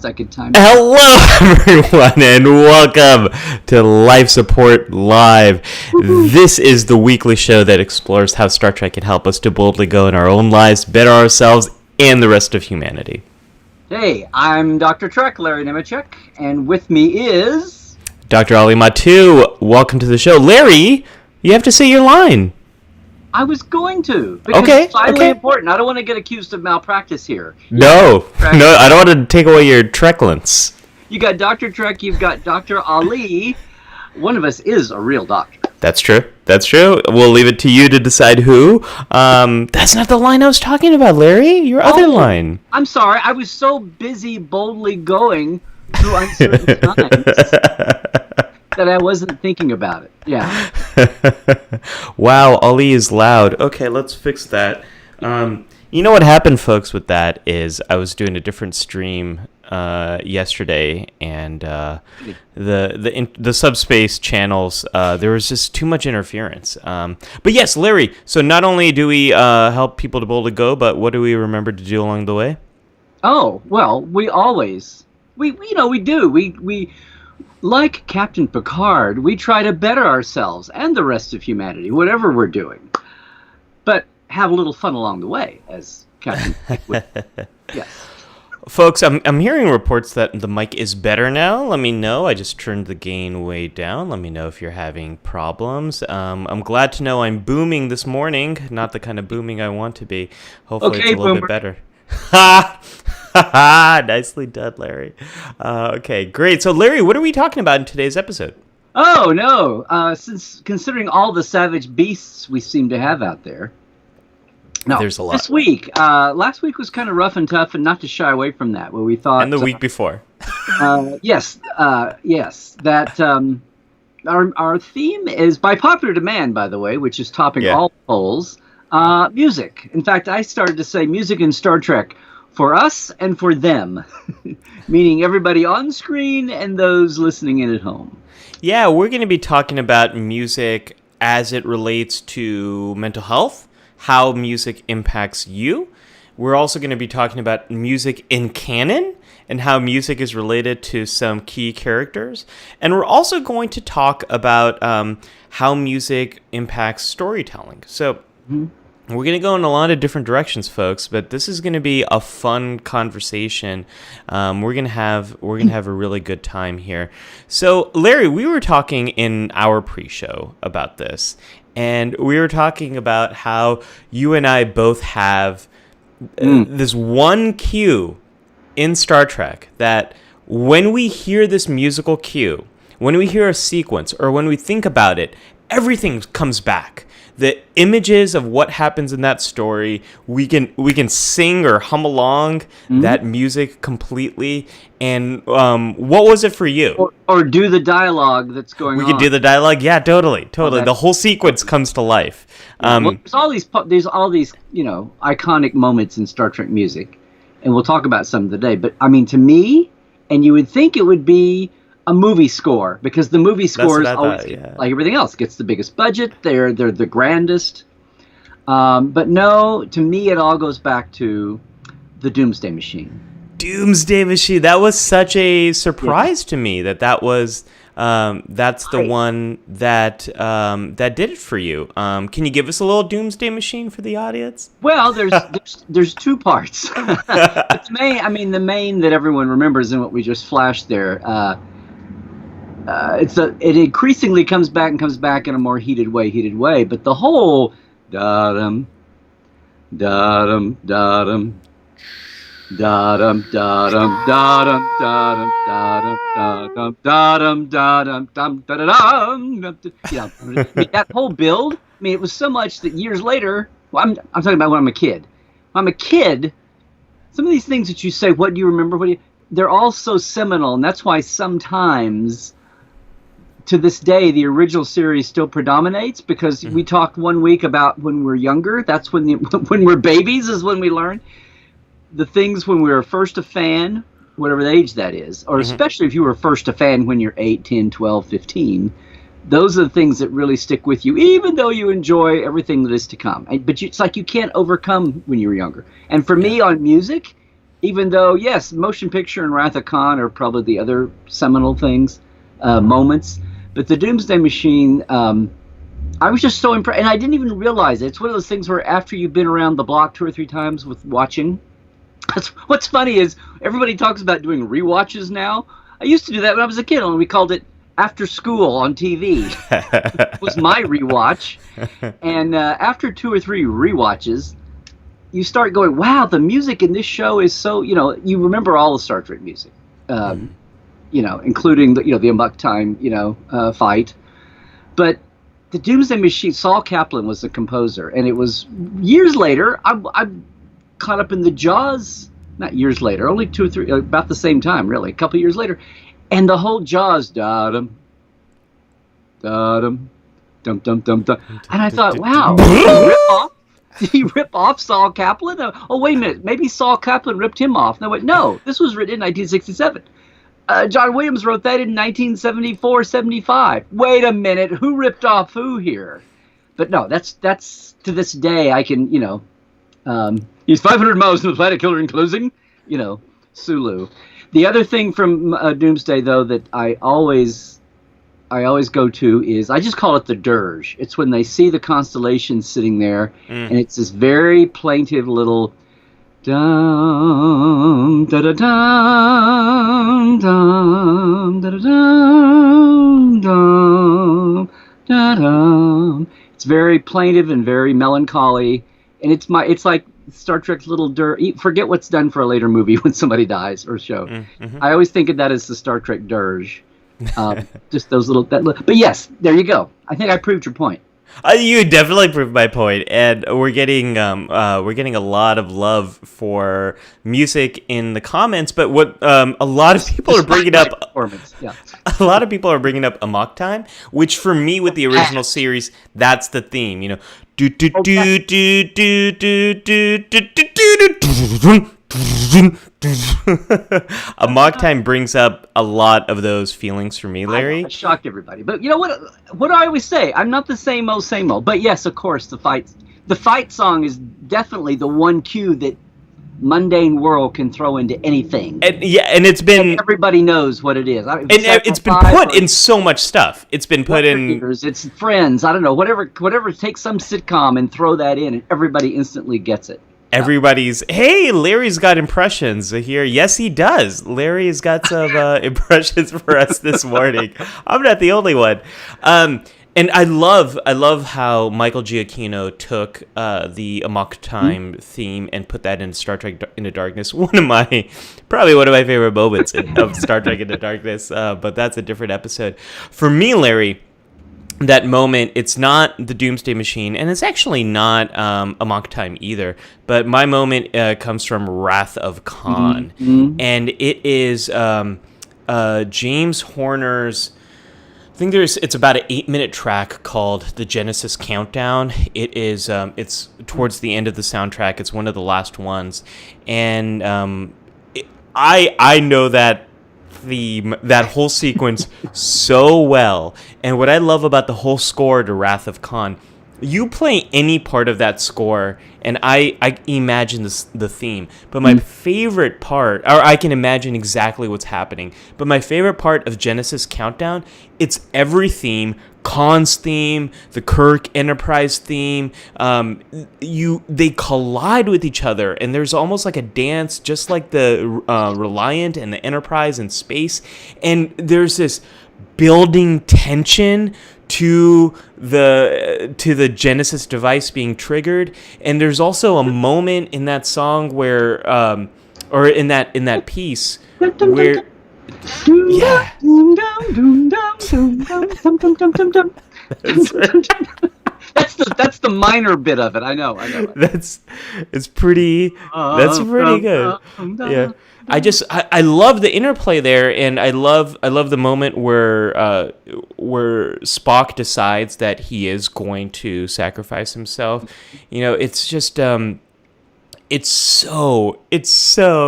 Second time. Hello, everyone, and welcome to Life Support Live. This is the weekly show that explores how Star Trek can help us to boldly go in our own lives, better ourselves, and the rest of humanity. Hey, I'm Dr. Trek, Larry Nemecek, and with me is... Dr. Ali Mattu. Welcome to the show. Larry, you have to say your line. I was going to, because it's vitally important. I don't want to get accused of malpractice here. No, I don't want to take away your Treklance. You got Dr. Trek, you've got Dr. Ali. One of us is a real doctor. That's true. We'll leave it to you to decide who. That's not the line I was talking about, Larry. Your other line. I'm sorry. I was so busy boldly going through uncertain times that I wasn't thinking about it. Yeah. Wow, Ali is loud. Okay, let's fix that. You know what happened, folks, with that is I was doing a different stream yesterday, and the subspace channels, there was just too much interference. But yes, Larry, so not only do we help people to boldly go, but what do we remember to do along the way? Oh, well, we do. We like Captain Picard, we try to better ourselves and the rest of humanity, whatever we're doing. But have a little fun along the way, as Captain would. Yes. Folks, I'm hearing reports that the mic is better now. Let me know. I just turned the gain way down. Let me know if you're having problems. I'm glad to know I'm booming this morning. Not the kind of booming I want to be. Hopefully it's a little bit better. Ha! Nicely done, Larry. Okay, great. So, Larry, what are we talking about in today's episode? Oh, no. Since considering all the savage beasts we seem to have out there. No, there's a lot. This week, last week was kind of rough and tough, and not to shy away from that, where we thought... And the week before. Yes, that our theme is, by popular demand, by the way, which is topping all polls, music. In fact, I started to say music in Star Trek for us and for them, meaning everybody on screen and those listening in at home. Yeah, we're going to be talking about music as it relates to mental health, how music impacts you. We're also going to be talking about music in canon and how music is related to some key characters. And we're also going to talk about how music impacts storytelling. So we're going to go in a lot of different directions, folks, but this is going to be a fun conversation. We're going to have a really good time here. So, Larry, we were talking in our pre-show about this, and we were talking about how you and I both have this one cue in Star Trek that when we hear this musical cue, when we hear a sequence, or when we think about it, everything comes back. The images of what happens in that story, we can sing or hum along that music completely. And what was it for you? Or do the dialogue that's going on. We can do the dialogue. Yeah, totally. The whole sequence comes to life. There's all these iconic moments in Star Trek music, and we'll talk about some today. But I mean, to me, and you would think it would be a movie score, because the movie scores always, like everything else, gets the biggest budget. They're the grandest. But no, to me, it all goes back to the Doomsday Machine. Doomsday Machine. That was such a surprise to me that was that's the one that did it for you. Can you give us a little Doomsday Machine for the audience? Well, there's two parts. The main that everyone remembers and what we just flashed there. It increasingly comes back in a more heated way, but the whole da-dum da-dum da-dum da-dum da-dum da-dum da-dum da-dum da-dum da-dum da-dum da-dum. That whole build, I mean, it was so much that years later, I'm talking about when I'm a kid. When I'm a kid, some of these things that you say, what do you remember? They're all so seminal, and that's why sometimes, to this day, the original series still predominates, because we talked one week about when we're younger. That's when we're babies is when we learn the things when we were first a fan, whatever the age that is, or especially if you were first a fan when you're 8, 10, 12, 15. Those are the things that really stick with you, even though you enjoy everything that is to come. But it's like you can't overcome when you were younger. And for me on music, Even though, yes, motion picture and Wrath of Khan are probably the other seminal things, moments. But the Doomsday Machine, I was just so impressed, and I didn't even realize it. It's one of those things where after you've been around the block 2 or 3 times with watching, what's funny is everybody talks about doing rewatches now. I used to do that when I was a kid, and we called it after school on TV. It was my rewatch, and after 2 or 3 rewatches, you start going, wow, the music in this show is so, you remember all the Star Trek music, including the Amok Time, fight. But the Doomsday Machine, Saul Kaplan was the composer, and it was years later, I caught up in the Jaws, not years later, only 2 or 3, about the same time, really, a couple years later. And the whole Jaws, da-dum, da-dum, dum-dum-dum-dum. And I thought, wow, did he rip off Saul Kaplan? Oh, wait a minute. Maybe Saul Kaplan ripped him off. No, this was written in 1967. John Williams wrote that in 1974, 75. Wait a minute. Who ripped off who here? But no, that's to this day, I can, he's 500 miles from the planet killer in closing, Sulu. The other thing from Doomsday, though, that I always go to is, I just call it the dirge. It's when they see the constellation sitting there, and it's this very plaintive little dum da da dum dum da da dum dum da dum. It's very plaintive and very melancholy, and it's like Star Trek's little dirge. Forget what's done for a later movie when somebody dies or show. Mm-hmm. I always think of that as the Star Trek dirge. Just those little, but yes, there you go. I think I proved your point. You definitely proved my point, and we're getting a lot of love for music in the comments. But what a lot of people are bringing up, a lot of people are bringing up Amok Time, which for me with the original series, that's the theme. Do do do do do do do do do. Amok Time brings up a lot of those feelings for me, Larry. I shocked everybody, but you know what do I always say? I'm not the same old. But yes, of course, the fight song is definitely the one cue that mundane world can throw into anything. And it's been, and everybody knows what it is. It's been put in so much stuff. It's been put in. It's Friends. I don't know. Whatever. Take some sitcom and throw that in, and everybody instantly gets it. Everybody's, hey, Larry's got impressions here. Yes, he does. Larry's got some impressions for us this morning. I'm not the only one. And I love how Michael Giacchino took the Amok Time theme and put that in Star Trek Into Darkness. Probably one of my favorite moments of Star Trek Into Darkness. But that's a different episode. For me, Larry, that moment, it's not the Doomsday Machine, and it's actually not Amok Time either, but my moment comes from Wrath of Khan, and it is James Horner's, I think it's about an 8-minute track called The Genesis Countdown. It is, it's towards the end of the soundtrack, it's one of the last ones, and I know that whole sequence so well. And what I love about the whole score to Wrath of Khan, you play any part of that score and I imagine the theme, but my favorite part, or I can imagine exactly what's happening, but my favorite part of Genesis Countdown, it's every theme, Khan's theme, the Kirk Enterprise theme, they collide with each other, and there's almost like a dance, just like the Reliant and the Enterprise in space, and there's this building tension to the Genesis device being triggered, and there's also a moment in that song where, or in that piece where. Yeah. That's the minor bit of it. I know. That's pretty good. Yeah. I love the interplay there, and I love the moment where Spock decides that he is going to sacrifice himself. It's just it's so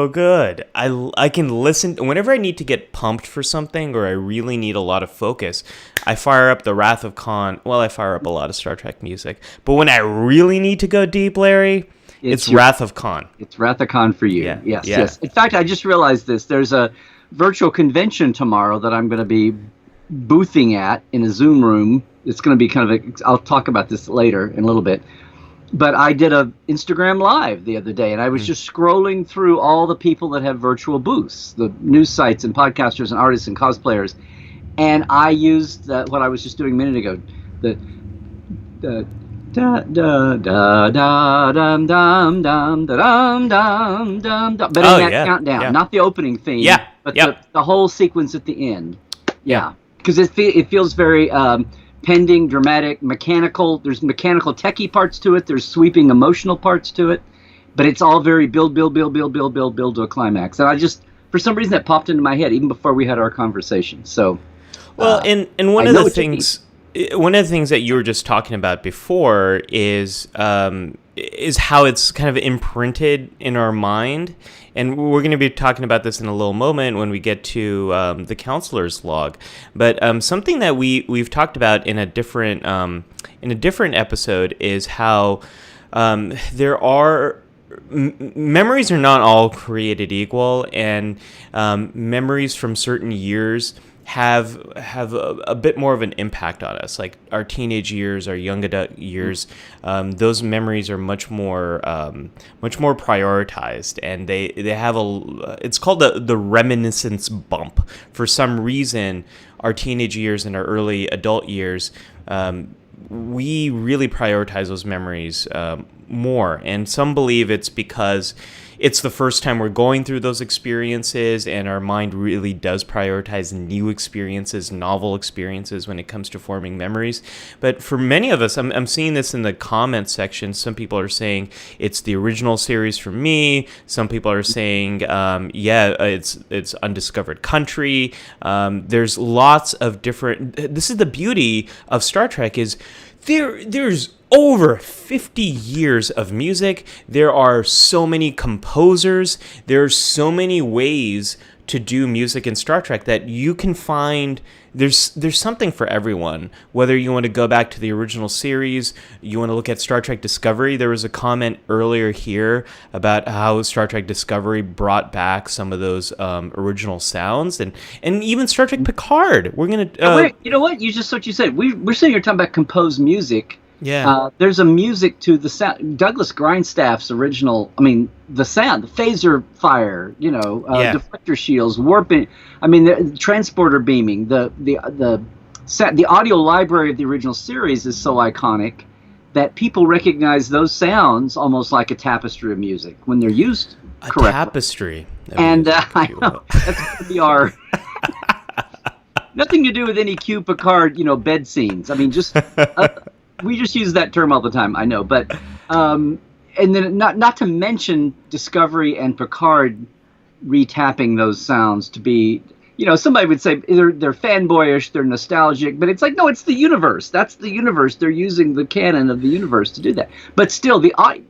good. I can listen whenever I need to get pumped for something, or I really need a lot of focus. I fire up the Wrath of Khan. Well, I fire up a lot of Star Trek music, but when I really need to go deep, Larry, It's Wrath of Khan. It's Wrath of Khan for you. Yeah. Yes, Yeah. yes. In fact, I just realized this. There's a virtual convention tomorrow that I'm going to be boothing at in a Zoom room. It's going to be I'll talk about this later in a little bit. But I did a Instagram Live the other day, and I was just scrolling through all the people that have virtual booths, the news sites and podcasters and artists and cosplayers. And I used what I was just doing a minute ago, the da da da da dum dum dum da dum dum dum dum. But in that countdown, not the opening theme, but the whole sequence at the end. Yeah, because it feels very pending, dramatic, mechanical. There's mechanical, techie parts to it. There's sweeping, emotional parts to it. But it's all very build to a climax. And I just, for some reason, that popped into my head even before we had our conversation. So. Well, and one of the things that you were just talking about before is how it's kind of imprinted in our mind, and we're going to be talking about this in a little moment when we get to the counselor's log. But something that we've talked about in a different episode is how there are. Memories are not all created equal, and memories from certain years have a bit more of an impact on us. Like our teenage years, our young adult years, those memories are much more prioritized, and they have it's called the reminiscence bump. For some reason, our teenage years and our early adult years, we really prioritize those memories more, and some believe it's because it's the first time we're going through those experiences, and our mind really does prioritize new experiences, novel experiences when it comes to forming memories. But for many of us, I'm seeing this in the comments section. Some people are saying it's the original series for me. Some people are saying, it's Undiscovered Country. There's lots of different. This is the beauty of Star Trek is there's over 50 years of music. There are so many composers. There are so many ways to do music in Star Trek that you can find. There's something for everyone. Whether you want to go back to the original series, you want to look at Star Trek Discovery. There was a comment earlier here about how Star Trek Discovery brought back some of those original sounds, and even Star Trek Picard. We're gonna. Wait, you know what? What you said. We're sitting here talking about composed music. Yeah. There's a music to the sound. Douglas Grindstaff's original. I mean, the sound, the phaser fire. Deflector shields, warping. I mean, the transporter beaming. The audio library of the original series is so iconic that people recognize those sounds almost like a tapestry of music when they're used correctly. A tapestry. And I know that's going to be our. Nothing to do with any Q Picard, bed scenes. I mean, just. We just use that term all the time, I know, but and then not to mention Discovery and Picard retapping those sounds to be, somebody would say they're fanboyish, they're nostalgic, but it's like, no, it's the universe. That's the universe. They're using the canon of the universe to do that. But still,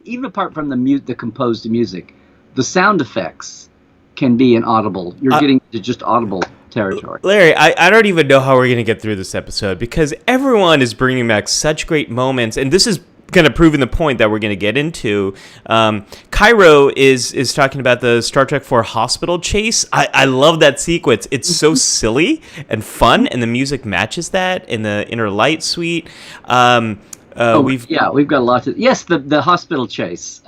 even apart from the composed music, the sound effects can be inaudible. You're getting to just audible territory. Larry, I don't even know how we're going to get through this episode because everyone is bringing back such great moments, and this is kind of proving the point that we're going to get into. Cairo is talking about the Star Trek IV hospital chase. I love that sequence. It's so silly and fun, and the music matches that in the Inner Light suite. We've got a lot to. Yes, the hospital chase.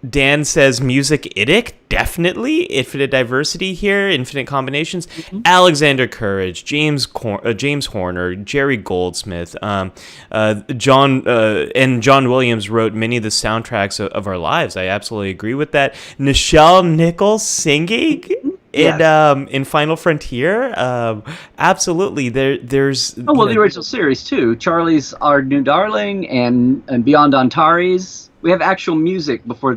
Dan says music idic, definitely. Infinite diversity here, infinite combinations. Mm-hmm. Alexander Courage, James Horner, Jerry Goldsmith, John Williams wrote many of the soundtracks of our lives. I absolutely agree with that. Nichelle Nichols singing in Final Frontier, absolutely. There's the original series too. Charlie's Our New Darling and Beyond Antares. We have actual music before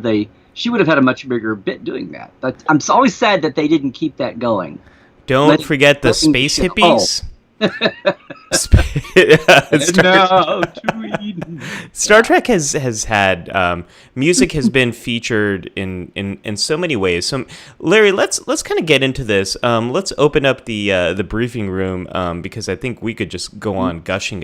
she would have had a much bigger bit doing that. But I'm always sad that they didn't keep that going. Don't forget the space hippies. Star Trek has had music has been featured in so many ways. So Larry, let's kind of get into this. Let's open up the briefing room because I think we could just go on gushing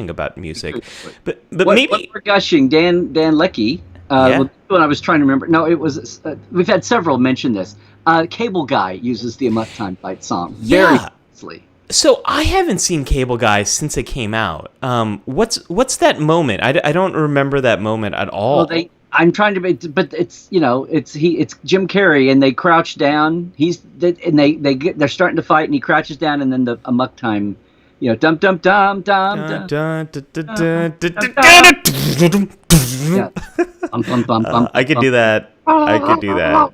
about music. But maybe what we're gushing. Dan Leckie Yeah. Well, when I was trying to remember, no, it was. We've had several mention this. Cable Guy uses the Amok Time fight song very famously. So I haven't seen Cable Guy since it came out. What's that moment? I don't remember that moment at all. Well, I'm trying to make, but it's it's Jim Carrey, and they crouch down. They're starting to fight, and he crouches down, and then the Amok Time, dum dum dum dum dum. Yeah. I could do that. I could do that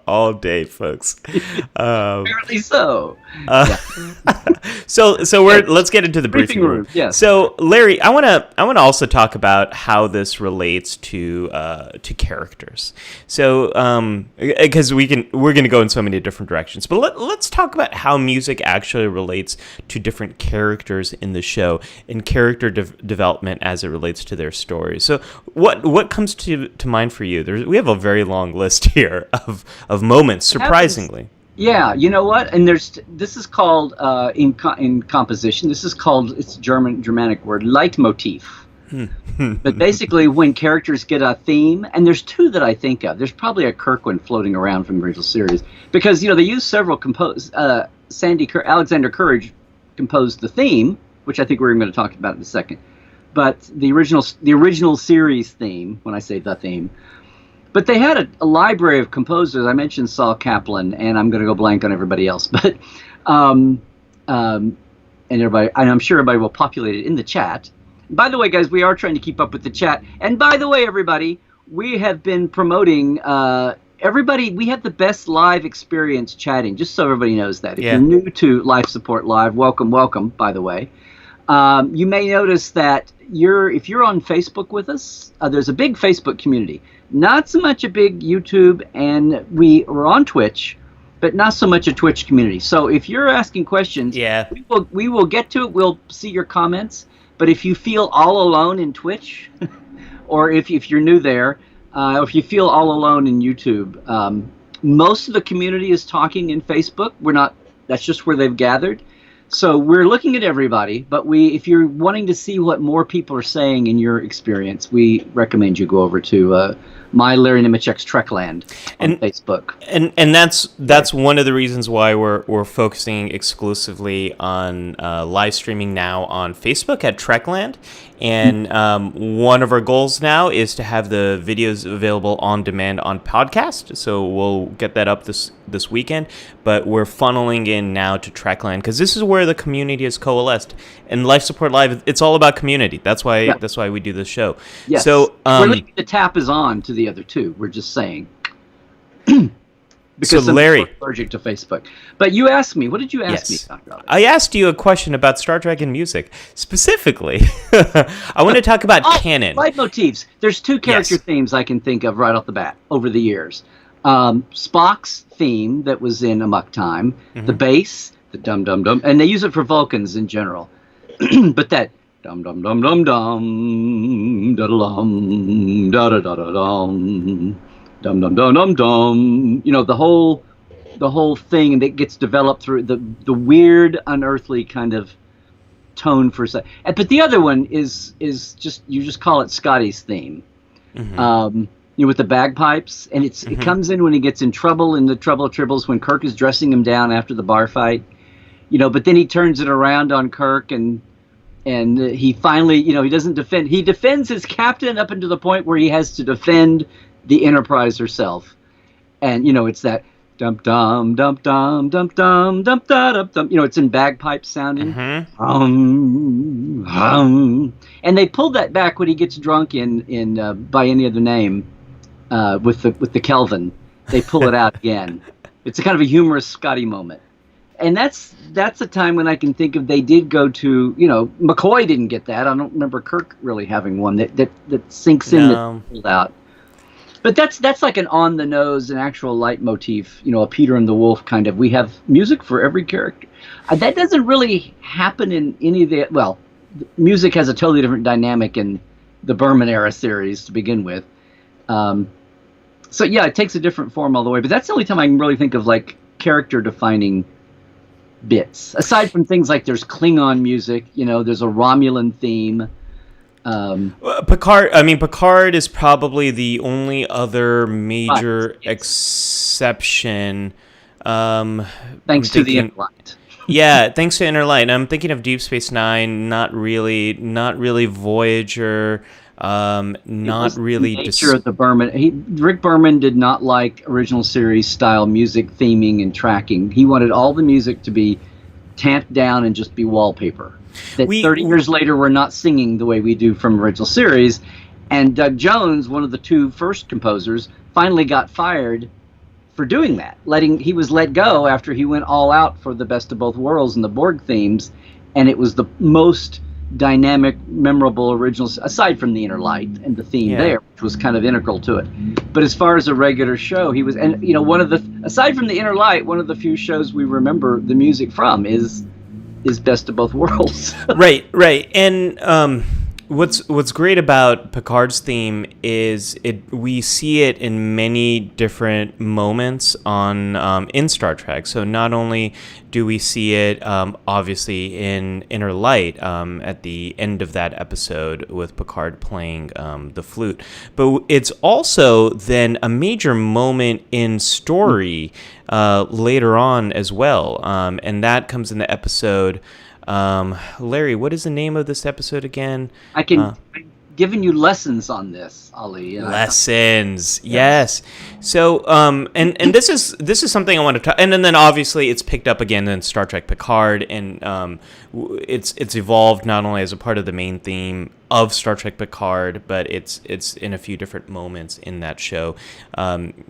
all day, folks. Apparently so. So let's get into the briefing room. Yeah. So Larry, I wanna also talk about how this relates to characters. So because we're gonna go in so many different directions, but let's talk about how music actually relates to different characters in the show and character development as it relates to their stories. So what comes to mind for you? We have a very long list here of moments, surprisingly. Yeah, you know what? And this is called in composition. This is called, it's a Germanic word, Leitmotif. But basically, when characters get a theme, and there's two that I think of. There's probably a Kirk one floating around from the original series because they use several Alexander Courage composed the theme, which I think we're going to talk about in a second. But the original series theme, when I say the theme. But they had a library of composers. I mentioned Saul Kaplan, and I'm going to go blank on everybody else. But and everybody, and I'm sure everybody will populate it in the chat. By the way, guys, we are trying to keep up with the chat. And by the way, everybody, we have been promoting everybody. We have the best live experience chatting. Just so everybody knows that. If you're new to Life Support Live, welcome. By the way, you may notice that if you're on Facebook with us, there's a big Facebook community. Not so much a big YouTube, and we're on Twitch, but not so much a Twitch community. So if you're asking questions, we will get to it. We'll see your comments. But if you feel all alone in Twitch, or if you're new there, or if you feel all alone in YouTube, most of the community is talking in Facebook. That's just where they've gathered. So we're looking at everybody, but if you're wanting to see what more people are saying in your experience, we recommend you go over to my Larry Nemecek's Trekland on Facebook. And that's one of the reasons why we're focusing exclusively on live streaming now on Facebook at Trekland. And one of our goals now is to have the videos available on demand on podcast. So we'll get that up this weekend. But we're funneling in now to Trekland because this is where the community is coalesced. And Life Support Live, it's all about community. That's why we do this show. Yes. So the tap is on to the other two. We're just saying. Because Larry, I'm allergic to Facebook. But you asked me. What did you ask me, Dr. Robert? I asked you a question about Star Trek and music. Specifically, I want to talk about canon. Leitmotifs. There's two character themes I can think of right off the bat over the years. Spock's theme that was in Amok Time, the bass, the dum-dum-dum, and they use it for Vulcans in general. But that dum-dum-dum-dum-dum, da-da-dum, da-da-da-da-dum, dum-dum-dum-dum-dum, the whole thing, and it gets developed through the weird, unearthly kind of tone for a second. But the other one is just, you just call it Scotty's theme. With the bagpipes, and it comes in when he gets in trouble in the Trouble of Tribbles when Kirk is dressing him down after the bar fight, but then he turns it around on Kirk and he finally, he doesn't defend. He defends his captain up until the point where he has to defend the Enterprise herself, and it's that dum dum dum dum dum dum dum dum dum. It's in bagpipe sounding. And they pulled that back when he gets drunk in By Any Other Name, with the Kelvin. They pull it out again. It's a kind of a humorous Scotty moment. And that's a time when I can think of they did go to, McCoy didn't get that. I don't remember Kirk really having one that sinks in that pulled out. But that's like an on the nose, an actual leitmotif, a Peter and the Wolf kind of. We have music for every character. That doesn't really happen in any of the. Well, music has a totally different dynamic in the Berman era series to begin with. So yeah, it takes a different form all the way. But that's the only time I can really think of like character defining bits. Aside from things like there's Klingon music, there's a Romulan theme. Picard is probably the only other major exception. Thanks to the Inner Light. Yeah, thanks to Inner Light. I'm thinking of Deep Space Nine. Not really Voyager. Not really. Nature of the Berman. Rick Berman did not like original series style music theming and tracking. He wanted all the music to be tamped down and just be wallpaper. That 30 years later, we're not singing the way we do from original series. And Doug Jones, one of the two first composers, finally got fired for doing that. He was let go after he went all out for the Best of Both Worlds and the Borg themes, and it was the most dynamic, memorable originals, aside from the Inner Light and the theme there, which was kind of integral to it. But as far as a regular show, he was, and aside from the Inner Light, one of the few shows we remember the music from is Best of Both Worlds. Right. And what's great about Picard's theme is we see it in many different moments in Star Trek. So not only do we see it obviously in Inner Light at the end of that episode with Picard playing the flute, but it's also then a major moment in story later on as well, and that comes in the episode. Larry, what is the name of this episode again? I'm giving you lessons on this, Ali. Lessons, yes. So, and this is something I want to talk. And then obviously it's picked up again in Star Trek Picard, and it's evolved not only as a part of the main theme of Star Trek Picard, but it's in a few different moments in that show.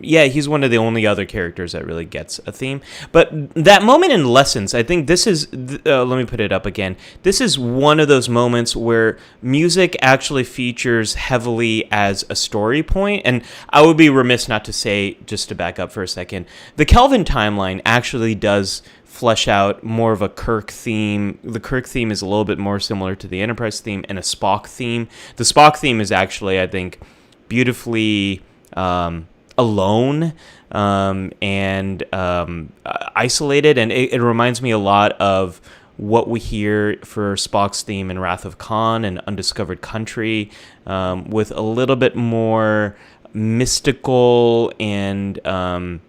He's one of the only other characters that really gets a theme. But that moment in Lessons, I think this is, let me put it up again. This is one of those moments where music actually features heavily as a story point. And I would be remiss not to say, just to back up for a second, the Kelvin timeline actually does flesh out more of a Kirk theme. The Kirk theme is a little bit more similar to the Enterprise theme and a Spock theme. The Spock theme is actually, I think, beautifully alone and isolated, and it reminds me a lot of what we hear for Spock's theme in Wrath of Khan and Undiscovered Country, with a little bit more mystical and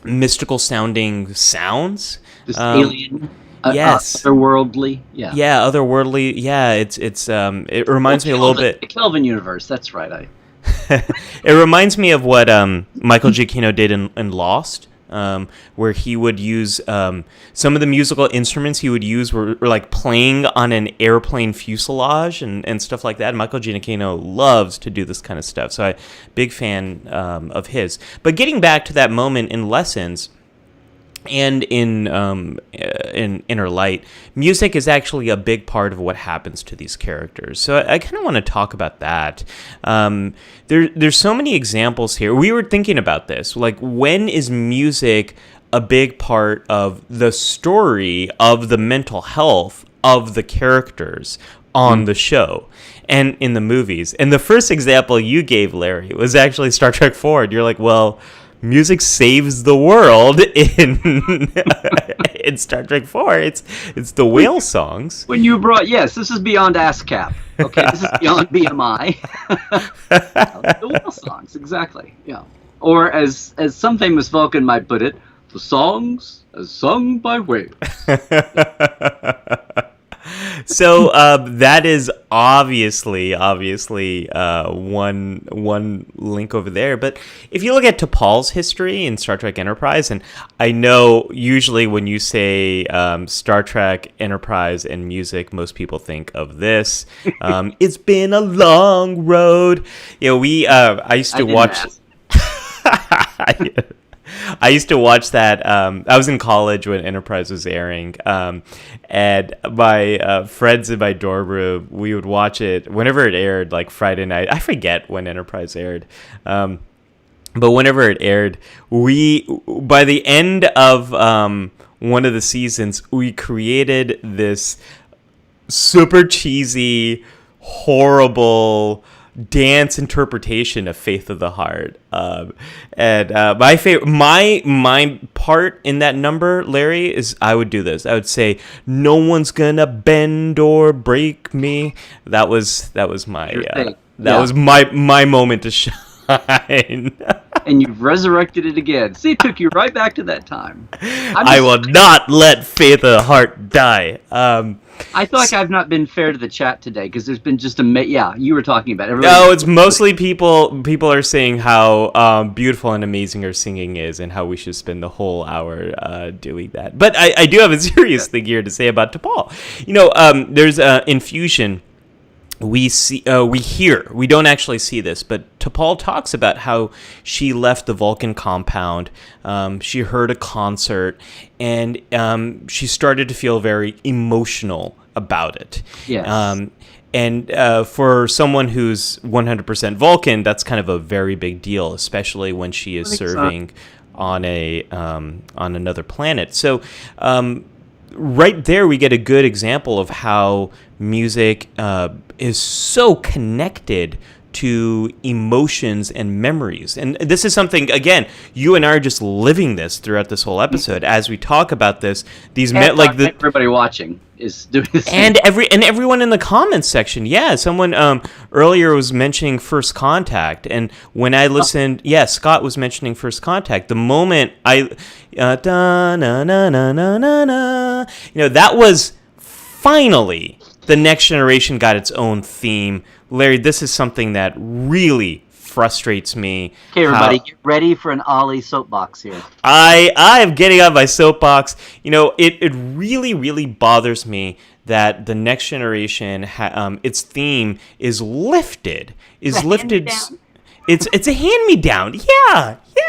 mystical sounding sounds. Just alien. Yes. Otherworldly. Yeah. Yeah, otherworldly. Yeah, it reminds me a little bit. The Kelvin universe. That's right. It reminds me of what Michael Giacchino did in Lost, where he would use some of the musical instruments he would use were like playing on an airplane fuselage and stuff like that. Michael Giacchino loves to do this kind of stuff, so I'm a big fan of his. But getting back to that moment in Lessons and in Inner Light, music is actually a big part of what happens to these characters. So I kind of want to talk about that. There's so many examples here. We were thinking about this, like, when is music a big part of the story of the mental health of the characters on the show and in the movies? And the first example you gave, Larry, was actually Star Trek 4. And you're like, well, music saves the world in Star Trek 4. It's the whale songs. When you brought, yes, this is beyond ASCAP. Okay, this is beyond BMI. The whale songs, exactly. Yeah. Or as some famous Vulcan might put it, the songs as sung by whales. So that is obviously one link over there. But if you look at T'Pol's history in Star Trek Enterprise, and I know usually when you say Star Trek Enterprise and music, most people think of this. It's been a long road. You know, I used to watch. I used to watch that. I was in college when Enterprise was airing, and my friends in my dorm room, we would watch it whenever it aired, like Friday night. I forget when Enterprise aired, but whenever it aired, by the end of one of the seasons, we created this super cheesy, horrible dance interpretation of Faith of the Heart. And my favorite, my part in that number, Larry, is I would do this. I would say, "No one's gonna bend or break me." That was my was my moment to shine. And you've resurrected it again. See, it took you right back to that time. I will not let Faith of the Heart die. I feel like I've not been fair to the chat today because there's been just you were talking about it. No, it's mostly people are saying how beautiful and amazing our singing is and how we should spend the whole hour doing that. But I do have a serious thing here to say about T'Pol. There's Infusion. We hear, we don't actually see this, but T'Pol talks about how she left the Vulcan compound, she heard a concert, and she started to feel very emotional about it. Yes. And for someone who's 100% Vulcan, that's kind of a very big deal, especially when she is serving on another planet. So right there, we get a good example of how music is so connected to emotions and memories. And this is something, again, you and I are just living this throughout this whole episode as we talk about this. Everybody watching is doing this. And everyone in the comments section. Yeah, someone earlier was mentioning First Contact, and when I listened, Scott was mentioning First Contact. The moment that was finally the Next Generation got its own theme. Larry, this is something that really frustrates me. Okay, everybody, get ready for an Ollie soapbox here. I am getting on my soapbox. It really, really bothers me that the Next Generation, its theme is lifted. It's a hand-me-down.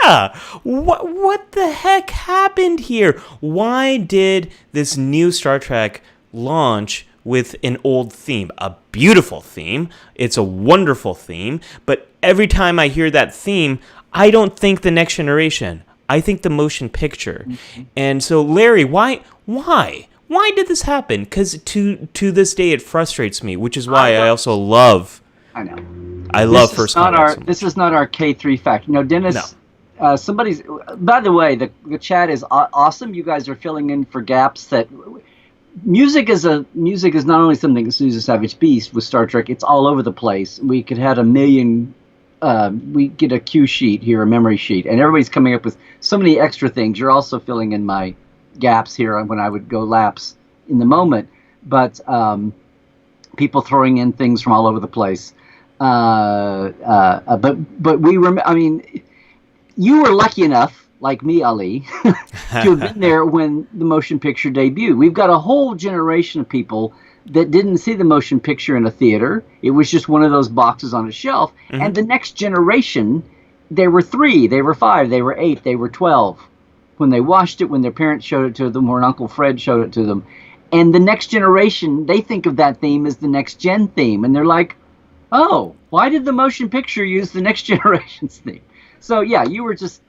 Yeah. What the heck happened here? Why did this new Star Trek launch with an old theme? A beautiful theme. It's a wonderful theme. But every time I hear that theme, I don't think the Next Generation. I think the motion picture. Mm-hmm. And so, Larry, why did this happen? Because to this day, it frustrates me, which is why I also love. I know. I love First Contact. This is not our K3 fact. Dennis. No. Somebody's. By the way, the chat is awesome. You guys are filling in for gaps that. Music is not only something that Sue's a Savage Beast with Star Trek. It's all over the place. We could have a million. We get a cue sheet here, a memory sheet, and everybody's coming up with so many extra things. You're also filling in my gaps here when I would go lapse in the moment. But people throwing in things from all over the place. But we remember. I mean, you were lucky enough. Like me, Ali, to have been there when the motion picture debuted. We've got a whole generation of people that didn't see the motion picture in a theater. It was just one of those boxes on a shelf. Mm-hmm. And the next generation, they were 3, they were 5, they were 8, they were 12. When they watched it, when their parents showed it to them, or Uncle Fred showed it to them. And the next generation, they think of that theme as the next gen theme. And they're like, oh, why did the motion picture use the next generation's theme? So, yeah, you were just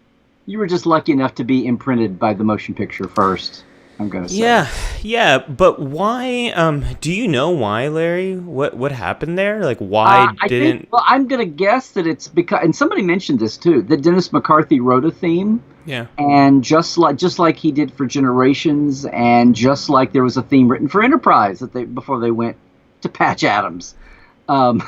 lucky enough to be imprinted by the motion picture first, I'm going to say. Yeah, but why, do you know why, Larry? What happened there? Like, why didn't... I'm going to guess that it's because, and somebody mentioned this too, that Dennis McCarthy wrote a theme. Yeah. And just like he did for Generations, and just like there was a theme written for Enterprise before they went to Patch Adams. And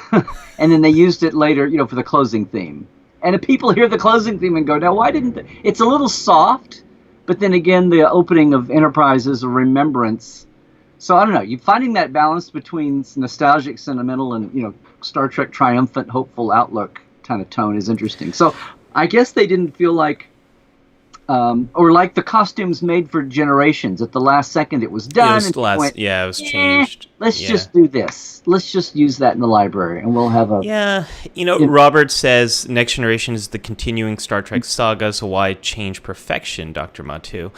then they used it later, for the closing theme. And if people hear the closing theme and go, now why didn't it's a little soft, but then again, the opening of Enterprise is a remembrance. So I don't know. You're finding that balance between nostalgic, sentimental, and Star Trek triumphant, hopeful outlook kind of tone is interesting. So I guess they didn't feel like, or like the costumes made for Generations. At the last second, it was done. It was changed. Let's just do this. Let's just use that in the library, and we'll have a... Yeah, Robert says Next Generation is the continuing Star Trek saga, so why change perfection, Dr. Mattu?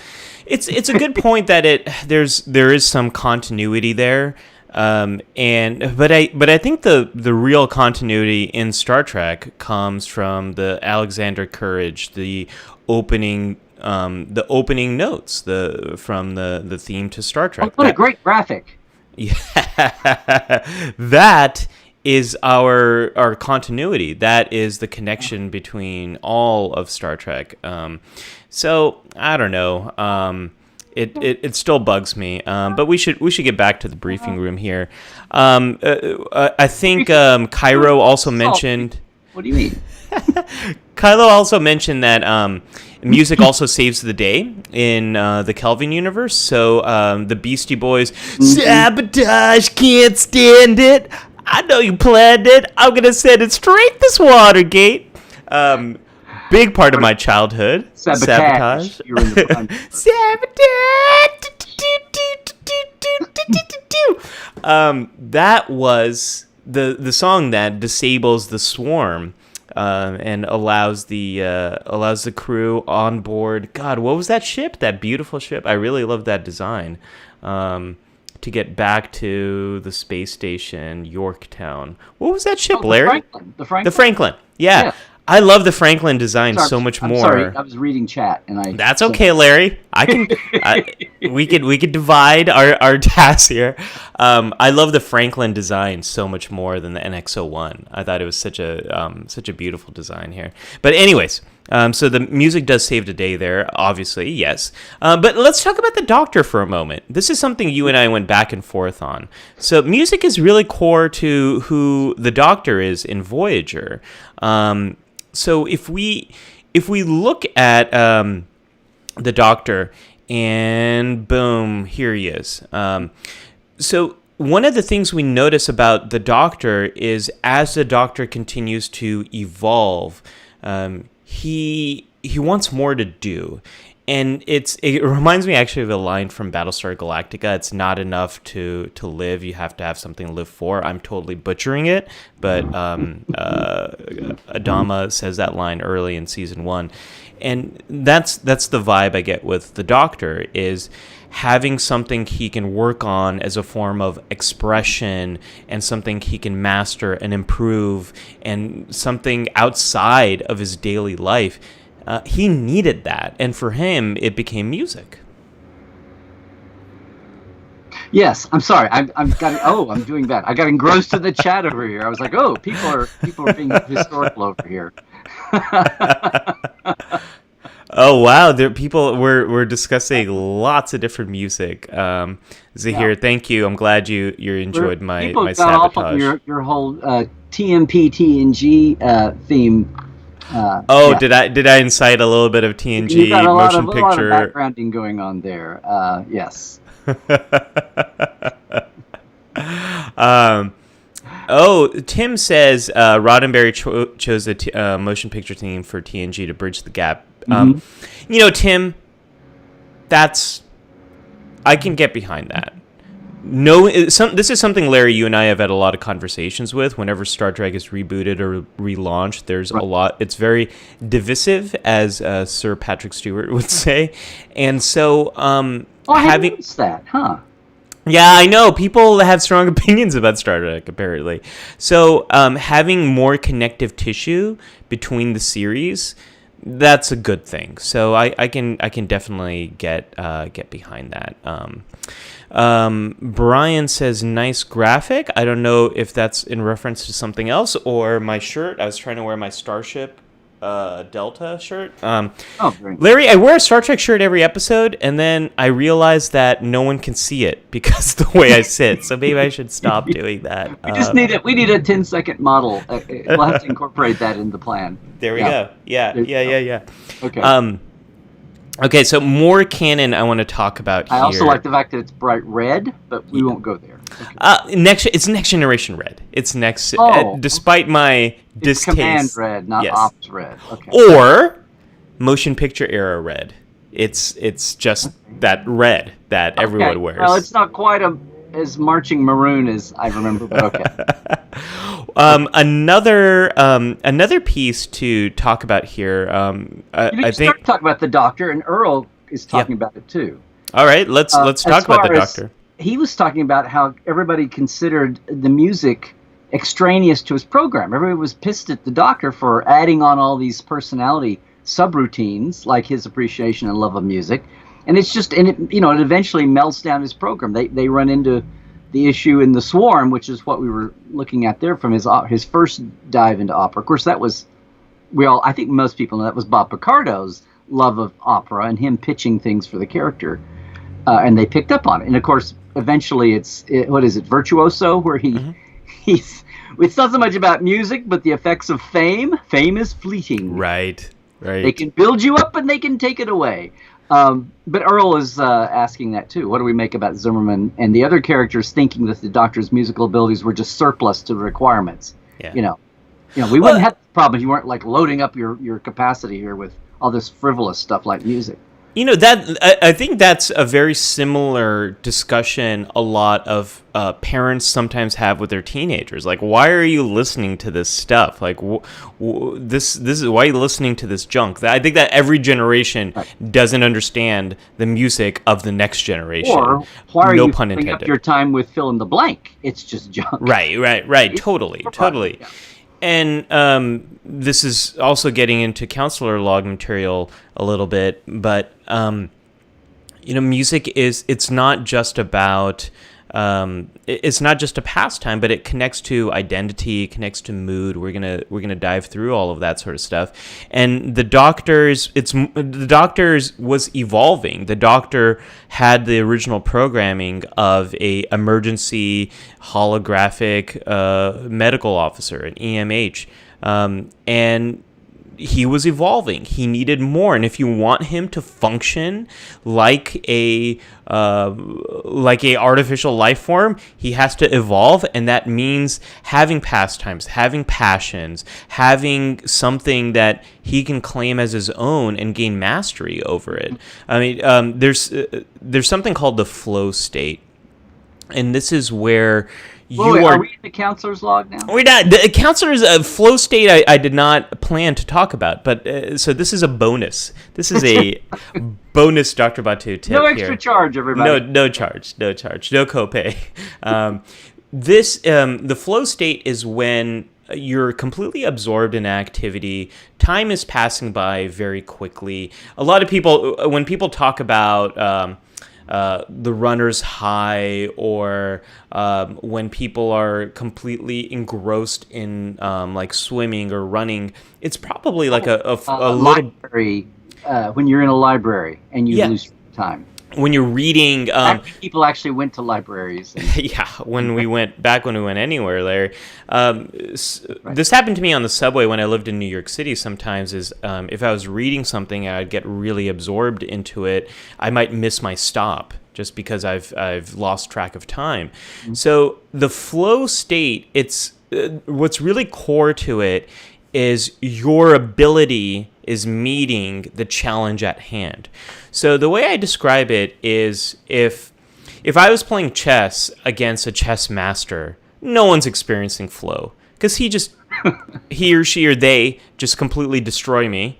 It's a good point that there is some continuity there, but I think the real continuity in Star Trek comes from the Alexander Courage, the opening notes from the theme to Star Trek. Oh, what a great graphic! Yeah, that is our continuity. That is the connection between all of Star Trek. So I don't know. It still bugs me. But we should get back to the briefing room here. I think Cairo also mentioned. What do you mean? Kylo also mentioned that music also saves the day in the Kelvin universe. So the Beastie Boys, Sabotage, can't stand it. I know you planned it. I'm going to send it straight this Watergate. Big part of my childhood. Sabotage. You're in the Sabotage. That was the song that disables the swarm. And allows the crew on board. God, what was that ship? That beautiful ship. I really love that design. To get back to the space station, Yorktown. What was that ship, Larry? The Franklin. The Franklin. Yeah. I love the Franklin design so much more. Sorry, I was reading chat and That's okay, Larry. We could divide our tasks here. I love the Franklin design so much more than the NX-01. I thought it was such a beautiful design here. But anyways, so the music does save the day there, obviously, yes. But let's talk about the Doctor for a moment. This is something you and I went back and forth on. So music is really core to who the Doctor is in Voyager. So if we look at the Doctor, and boom, here he is. So one of the things we notice about the Doctor is as the Doctor continues to evolve, he wants more to do. And it reminds me actually of a line from Battlestar Galactica. It's not enough to live. You have to have something to live for. I'm totally butchering it, but Adama says that line early in season 1. And that's the vibe I get with the Doctor, is having something he can work on as a form of expression and something he can master and improve and something outside of his daily life. He needed that, and for him, it became music. Yes, I'm sorry. I'm doing bad. I got engrossed in the chat over here. I was like, oh, people are being historical over here. Oh wow, we're discussing lots of different music. Zahir, thank you. I'm glad you enjoyed my Sabotage. People got off of your whole TMP TNG theme. Did I incite a little bit of TNG motion picture? A lot of backgrounding going on there. Yes. Tim says Roddenberry chose the motion picture theme for TNG to bridge the gap. Tim, I can get behind that. No, this is something, Larry, you and I have had a lot of conversations with. Whenever Star Trek is rebooted or relaunched, there's a lot. It's very divisive, as Sir Patrick Stewart would say. And so, I noticed that, huh? Yeah, I know. People have strong opinions about Star Trek, apparently. So, having more connective tissue between the series, that's a good thing. So I can definitely get behind that. Brian says nice graphic. I don't know if that's in reference to something else or my shirt. I was trying to wear my Starship Delta shirt. Larry, I wear a Star Trek shirt every episode, and then I realize that no one can see it because of the way I sit. So maybe I should stop doing that. We need a 10-second model. We'll have to incorporate that in the plan. There we go. Yeah. Okay. Okay, so more canon I want to talk about here. I also like the fact that it's bright red, but we won't go there. Okay. It's next generation red. It's next. Despite my distaste. Command red, not ops red. Okay. Or motion picture era red. It's just that red that everyone wears. Well, it's not quite as marching maroon as I remember, but okay. Another piece to talk about here. I think talk about the Doctor, and Earl is talking about it too. All right, let's talk about the Doctor. He was talking about how everybody considered the music extraneous to his program. Everybody was pissed at the Doctor for adding on all these personality subroutines, like his appreciation and love of music. And it's just, it eventually melts down his program. They run into the issue in The Swarm, which is what we were looking at there from his first dive into opera. Of course, that was I think most people know that was Bob Picardo's love of opera and him pitching things for the character, and they picked up on it. And of course, eventually, what is it, Virtuoso, where he's. It's not so much about music, but the effects of fame. Fame is fleeting. Right. They can build you up and they can take it away. But Earl is asking that too. What do we make about Zimmerman and the other characters thinking that the Doctor's musical abilities were just surplus to the requirements? Yeah. We wouldn't have the problem if you weren't like loading up your capacity here with all this frivolous stuff like music. That I think that's a very similar discussion a lot of parents sometimes have with their teenagers. Like, why are you listening to this stuff? Like, this is why are you listening to this junk? I think that every generation doesn't understand the music of the next generation. Or why are you pun filling intended. up your time with fill in the blank? It's just junk. Right. Totally. Yeah. And this is also getting into counselor log material a little bit, but music it's not just about it's not just a pastime, but it connects to identity, connects to mood. We're gonna dive through all of that sort of stuff. And the Doctor's was evolving. The Doctor had the original programming of a emergency holographic medical officer, an EMH, and he was evolving. He needed more, and if you want him to function like a artificial life form, he has to evolve, and that means having pastimes, having passions, having something that he can claim as his own and gain mastery over it. I mean, there's something called the flow state, and this is where are we in the counselor's log now? We're not. The counselor's flow state I did not plan to talk about, but so this is a bonus. This is a bonus Dr. Batu tip. No extra charge, everybody. No charge, no copay. The flow state is when you're completely absorbed in activity. Time is passing by very quickly. A lot of people, when people talk about the runner's high, or when people are completely engrossed in like swimming or running, it's probably like a little library. When you're in a library and you lose time. When you're reading, people actually went to libraries. When we went anywhere, Larry. This happened to me on the subway when I lived in New York City. Sometimes if I was reading something, I'd get really absorbed into it. I might miss my stop just because I've lost track of time. Mm-hmm. So the flow state, it's what's really core to it is your ability is meeting the challenge at hand. So the way I describe it is if I was playing chess against a chess master, no one's experiencing flow because he or she or they just completely destroy me.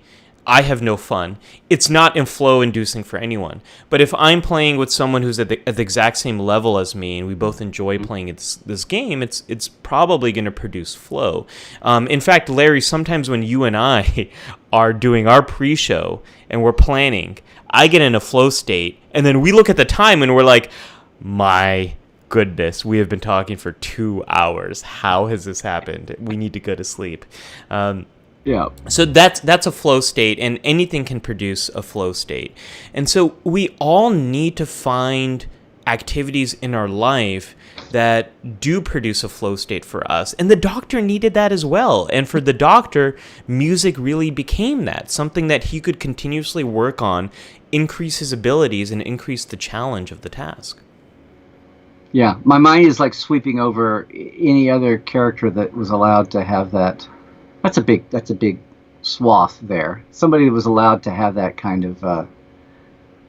I have no fun. It's not in flow inducing for anyone. But if I'm playing with someone who's at the exact same level as me and we both enjoy playing this game, it's probably going to produce flow. In fact, Larry, sometimes when you and I are doing our pre-show and we're planning, I get in a flow state and then we look at the time and we're like, my goodness, we have been talking for 2 hours. How has this happened? We need to go to sleep. Yeah. So that's a flow state, and anything can produce a flow state. And so we all need to find activities in our life that do produce a flow state for us. And the Doctor needed that as well. And for the Doctor, music really became that, something that he could continuously work on, increase his abilities, and increase the challenge of the task. Yeah, my mind is like sweeping over any other character that was allowed to have that. That's a big swath there. Somebody that was allowed to have that kind of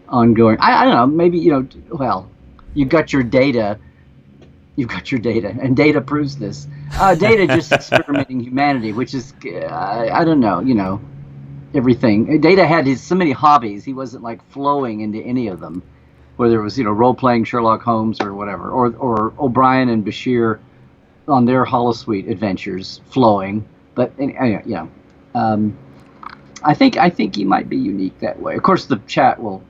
ongoing. I don't know. Maybe you've got your data, and data proves this. Data just experimenting humanity, which is I don't know. Everything. Data had so many hobbies. He wasn't like flowing into any of them, whether it was role playing Sherlock Holmes or whatever, or O'Brien and Bashir on their holosuite adventures flowing. But I think he might be unique that way. Of course, the chat will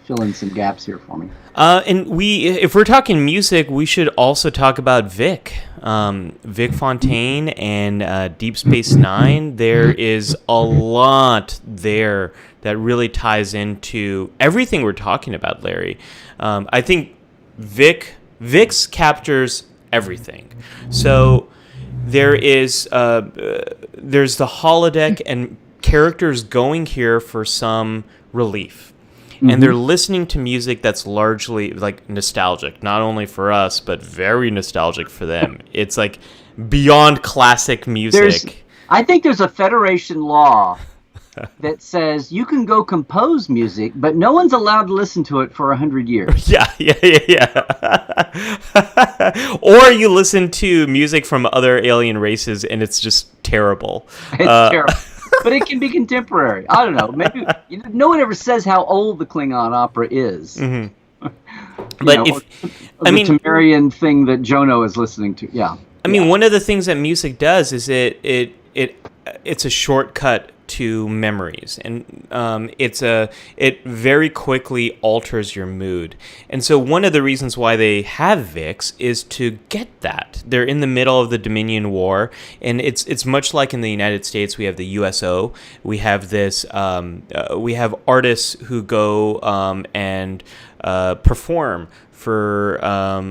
fill in some gaps here for me. And if we're talking music, we should also talk about Vic Fontaine and Deep Space Nine. There is a lot there that really ties into everything we're talking about, Larry. I think Vic's captures everything. So there's the holodeck and characters going here for some relief. And they're listening to music that's largely like nostalgic, not only for us, but very nostalgic for them. It's like beyond classic music. I think there's a Federation law that says you can go compose music, but no one's allowed to listen to it for 100 years. Yeah. Or you listen to music from other alien races and it's just terrible. It's terrible. But it can be contemporary. I don't know. Maybe no one ever says how old the Klingon opera is. Mm-hmm. But the Temerian thing that Jono is listening to. Yeah. I mean, one of the things that music does is it's a shortcut to memories, and it very quickly alters your mood. And so one of the reasons why they have Vix is to get that. They're in the middle of the Dominion War, and it's much like in the United States. We have the USO. We have this. We have artists who go and perform for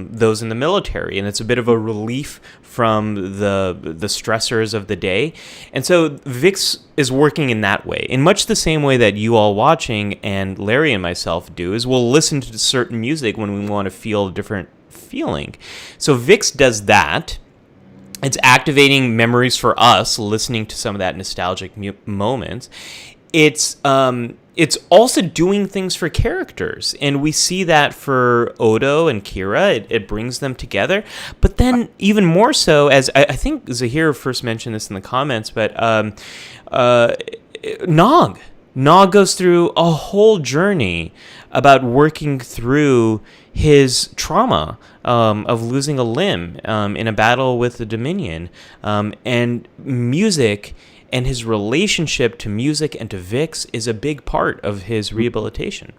those in the military, and it's a bit of a relief from the stressors of the day. And so Vix is working in that way, in much the same way that you all watching and Larry and myself do, is we'll listen to certain music when we want to feel a different feeling. So Vix does that. It's activating memories for us, listening to some of that nostalgic moments. It's also doing things for characters, and we see that for Odo and Kira. It brings them together, but then even more so, as I think Zahir first mentioned this in the comments, but Nog goes through a whole journey about working through his trauma of losing a limb in a battle with the Dominion, and music and his relationship to music and to Vix is a big part of his rehabilitation.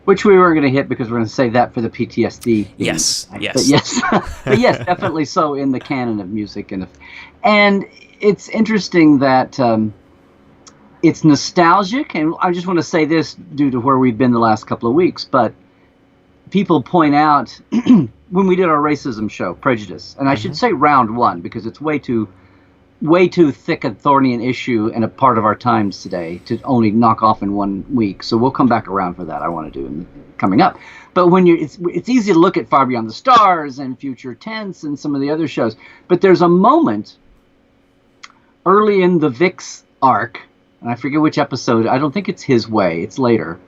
Which we weren't going to hit because we're going to save that for the PTSD. Yes. But yes, definitely so in the canon of music. And it's interesting that it's nostalgic, and I just want to say this due to where we've been the last couple of weeks, but people point out when we did our racism show, Prejudice, and I should say round one because it's way too thick and thorny an issue and a part of our times today to only knock off in 1 week. So we'll come back around for that. I want to do coming up. But when it's easy to look at Far Beyond the Stars and Future Tense and some of the other shows. But there's a moment early in the Vix arc, and I forget which episode. I don't think it's His Way. It's later.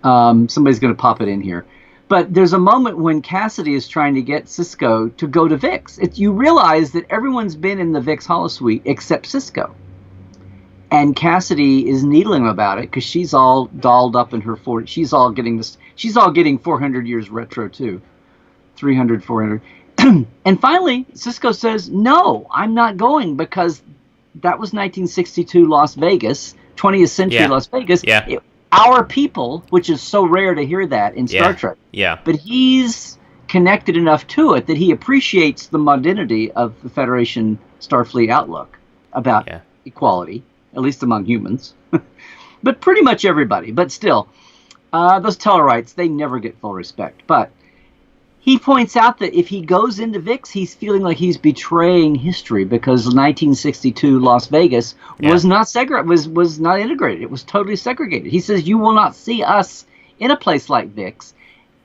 Somebody's going to pop it in here. But there's a moment when Cassidy is trying to get Sisko to go to Vix. You realize that everyone's been in the Vix holosuite except Sisko. And Cassidy is needling about it because she's all dolled up in her 40s. She's all getting 400 years retro too. 300, 400. And finally, Sisko says, "No, I'm not going," because that was 1962 Las Vegas, 20th century Las Vegas. Yeah. Our people, which is so rare to hear that in Star Trek. Yeah. But he's connected enough to it that he appreciates the modernity of the Federation Starfleet outlook about equality, at least among humans. But pretty much everybody. But still, those Tellarites, they never get full respect. But he points out that if he goes into Vix, he's feeling like he's betraying history because 1962 Las Vegas was not was not integrated. It was totally segregated. He says, "You will not see us in a place like Vix."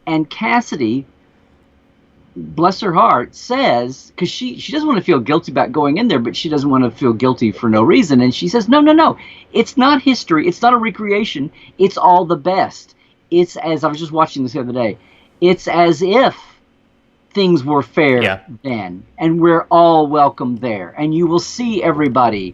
And Cassidy, bless her heart, says, because she doesn't want to feel guilty about going in there, but she doesn't want to feel guilty for no reason. And she says, no. It's not history. It's not a recreation. It's all the best. It's, as I was just watching this the other day, it's as if things were fair then, and we're all welcome there. And you will see everybody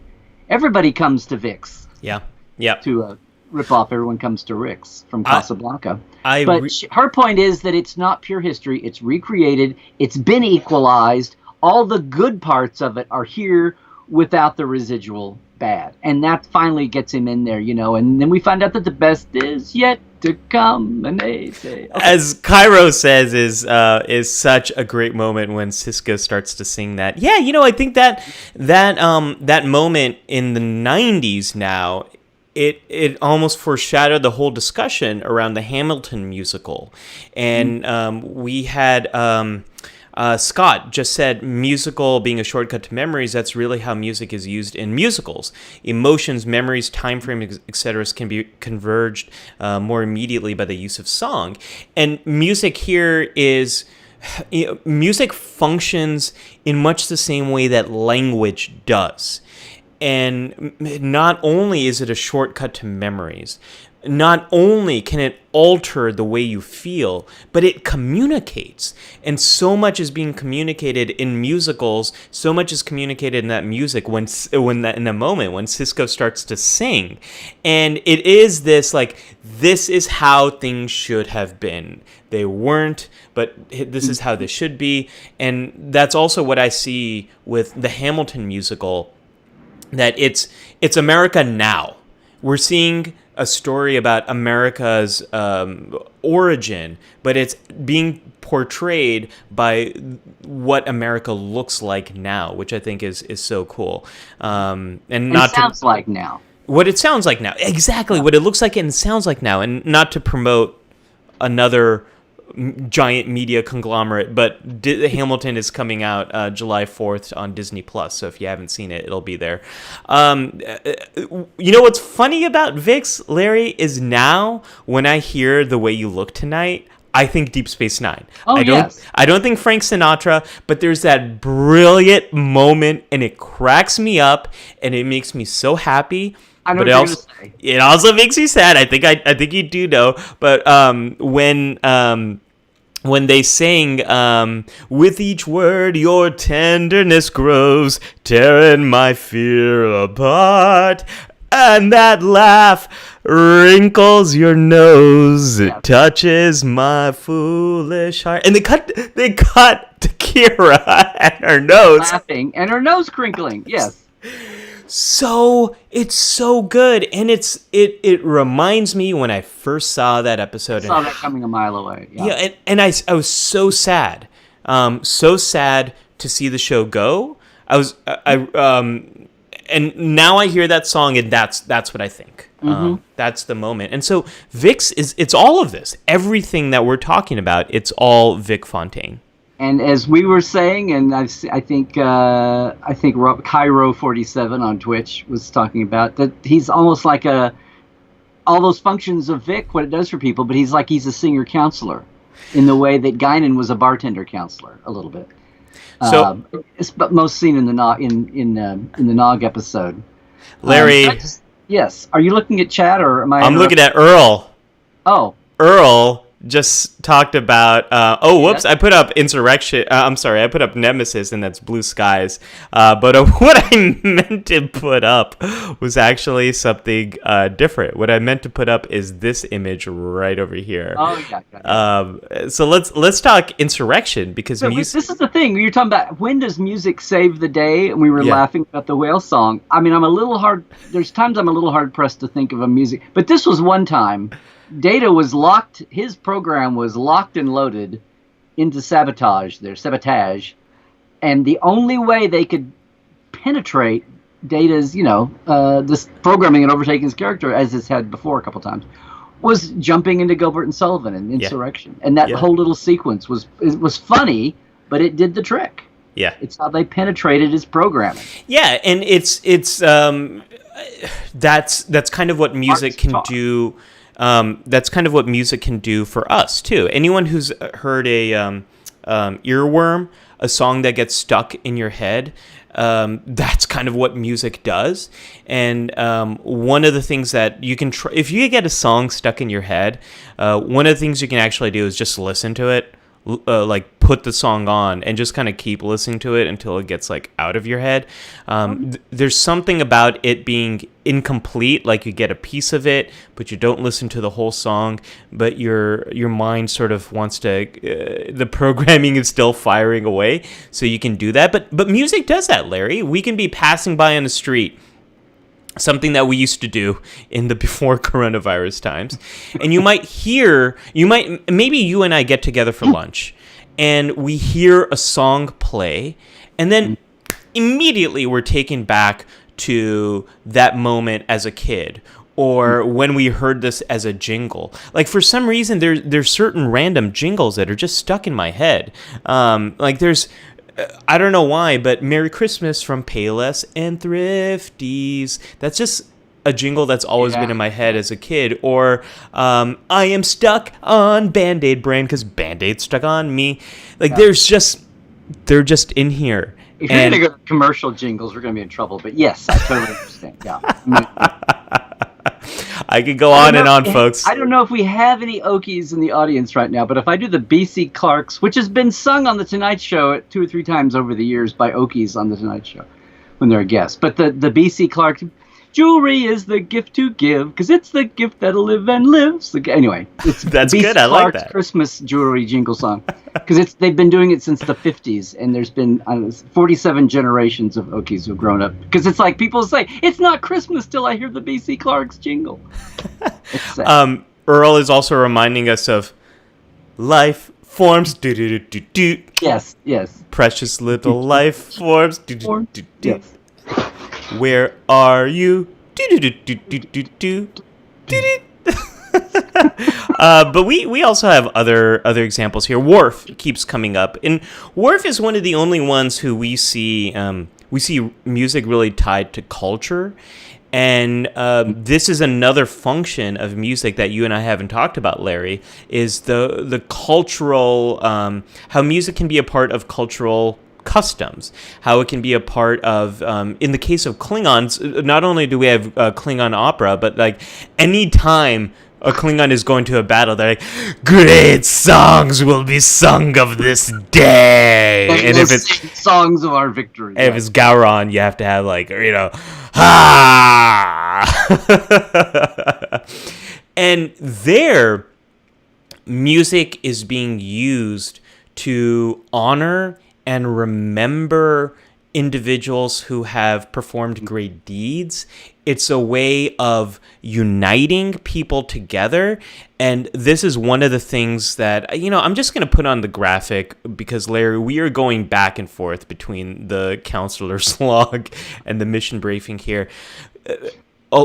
comes to Vix. To rip off Everyone Comes to Rix from Casablanca. Her point is that it's not pure history. It's recreated. It's been equalized. All the good parts of it are here without the residual bad. And that finally gets him in there, and then we find out that the best is yet to come, and they say, okay. As Cairo says, is such a great moment when Sisko starts to sing that. Yeah, I think that moment in the 90s now, it almost foreshadowed the whole discussion around the Hamilton musical. And we had Scott just said musical being a shortcut to memories. That's really how music is used in musicals. Emotions, memories, time frame, etc. can be converged more immediately by the use of song. And music here is... music functions in much the same way that language does. And not only is it a shortcut to memories, not only can it alter the way you feel, but it communicates. And so much is being communicated in musicals, so much is communicated in that music in the moment when Sisko starts to sing. And it is this, this is how things should have been. They weren't, but this is how they should be. And that's also what I see with the Hamilton musical, that it's America now. We're seeing a story about America's origin, but it's being portrayed by what America looks like now, which I think is so cool. And not sounds like now. What it sounds like now. Exactly, what it looks like and sounds like now. And not to promote another giant media conglomerate, but Hamilton is coming out July 4th on Disney Plus. So if you haven't seen it, it'll be there. What's funny about VIX, Larry, is now when I hear The Way You Look Tonight, I think Deep Space Nine. I don't think Frank Sinatra, but there's that brilliant moment, and it cracks me up, and it makes me so happy. I know what you're going to say. It also makes you sad. I think you do know. But when they sing, with each word your tenderness grows, tearing my fear apart, and that laugh wrinkles your nose, it touches my foolish heart. And they cut to Kira and her nose laughing and her nose crinkling. Yes. So it's so good, and it reminds me when I first saw that episode. I saw that coming a mile away. Yeah, and I was so sad, to see the show go. And now I hear that song, and that's what I think. That's the moment. And so Vix it's all of this. Everything that we're talking about, it's all Vic Fontaine. And as we were saying, and I think Cairo 47 on Twitch was talking about that, he's almost like all those functions of Vic, what it does for people, but he's a singer counselor in the way that Guinan was a bartender counselor a little bit. So it's most seen in the Nog episode. Larry, yes. Are you looking at chat or am I? I'm looking at Earl. Oh, Earl just talked about Yes. I put up Insurrection. I'm sorry, I put up Nemesis, and that's Blue Skies. But what I meant to put up was actually something different. What I meant to put up is this image right over here. Oh yeah. So let's talk Insurrection, because this is the thing you're talking about. When does music save the day? And we were laughing about the whale song. I mean, there's times I'm a little hard pressed to think of a music, but this was one time. Data was locked. His program was locked and loaded into Sabotage, and the only way they could penetrate Data's, this programming and overtaking his character, as it's had before a couple times, was jumping into Gilbert and Sullivan and Insurrection, and that whole little sequence was funny, but it did the trick. Yeah, it's how they penetrated his programming. Yeah, and it's that's kind of what music can do. That's kind of what music can do for us too. Anyone who's heard a earworm, a song that gets stuck in your head, that's kind of what music does. And one of the things that you can try, if you get a song stuck in your head, one of the things you can actually do is just listen to it. Put the song on and just kind of keep listening to it until it gets out of your head. There's something about it being incomplete, like you get a piece of it, but you don't listen to the whole song, but your mind sort of wants to, the programming is still firing away, so you can do that. But music does that, Larry. We can be passing by on the street, something that we used to do in the before coronavirus times. And maybe you and I get together for lunch and we hear a song play, and then immediately we're taken back to that moment as a kid, or when we heard this as a jingle. Like, for some reason, there's certain random jingles that are just stuck in my head. Like, there's, I don't know why, but Merry Christmas from Payless and Thrifties. That's just a jingle that's always been in my head as a kid. Or I am stuck on Band-Aid brand because Band-Aid stuck on me. Like, they're just in here. If you're going to go to commercial jingles, we're going to be in trouble. But yes, I totally understand. Yeah. I could go on and on, folks. I don't know if we have any Okies in the audience right now, but if I do the B.C. Clarks, which has been sung on The Tonight Show 2 or 3 times over the years by Okies on The Tonight Show when they're a guest. But the B.C. Clark, jewelry is the gift to give, because it's the gift that'll live and lives. Anyway, it's that's B.C. good. I like that. Christmas jewelry jingle song, because they've been doing it since the 50s, and there's been 47 generations of Okies who've grown up. Because it's like people say, it's not Christmas till I hear the B.C. Clark's jingle. Earl is also reminding us of life forms. Yes. Precious little life forms. Yes. Where are you? But we also have other examples here. Worf keeps coming up, and Worf is one of the only ones who we see music really tied to culture. And this is another function of music that you and I haven't talked about, Larry, is the cultural, how music can be a part of cultural customs, how it can be a part of, in the case of Klingons, not only do we have Klingon opera, but like any time a Klingon is going to a battle, they're like, great songs will be sung of this day. And if it's songs of our victory. If it's Gowron, you have to have like, ha! And there, music is being used to honor and remember individuals who have performed great deeds. It's a way of uniting people together. And this is one of the things that, I'm just going to put on the graphic because, Larry, we are going back and forth between the counselor's log and the mission briefing here.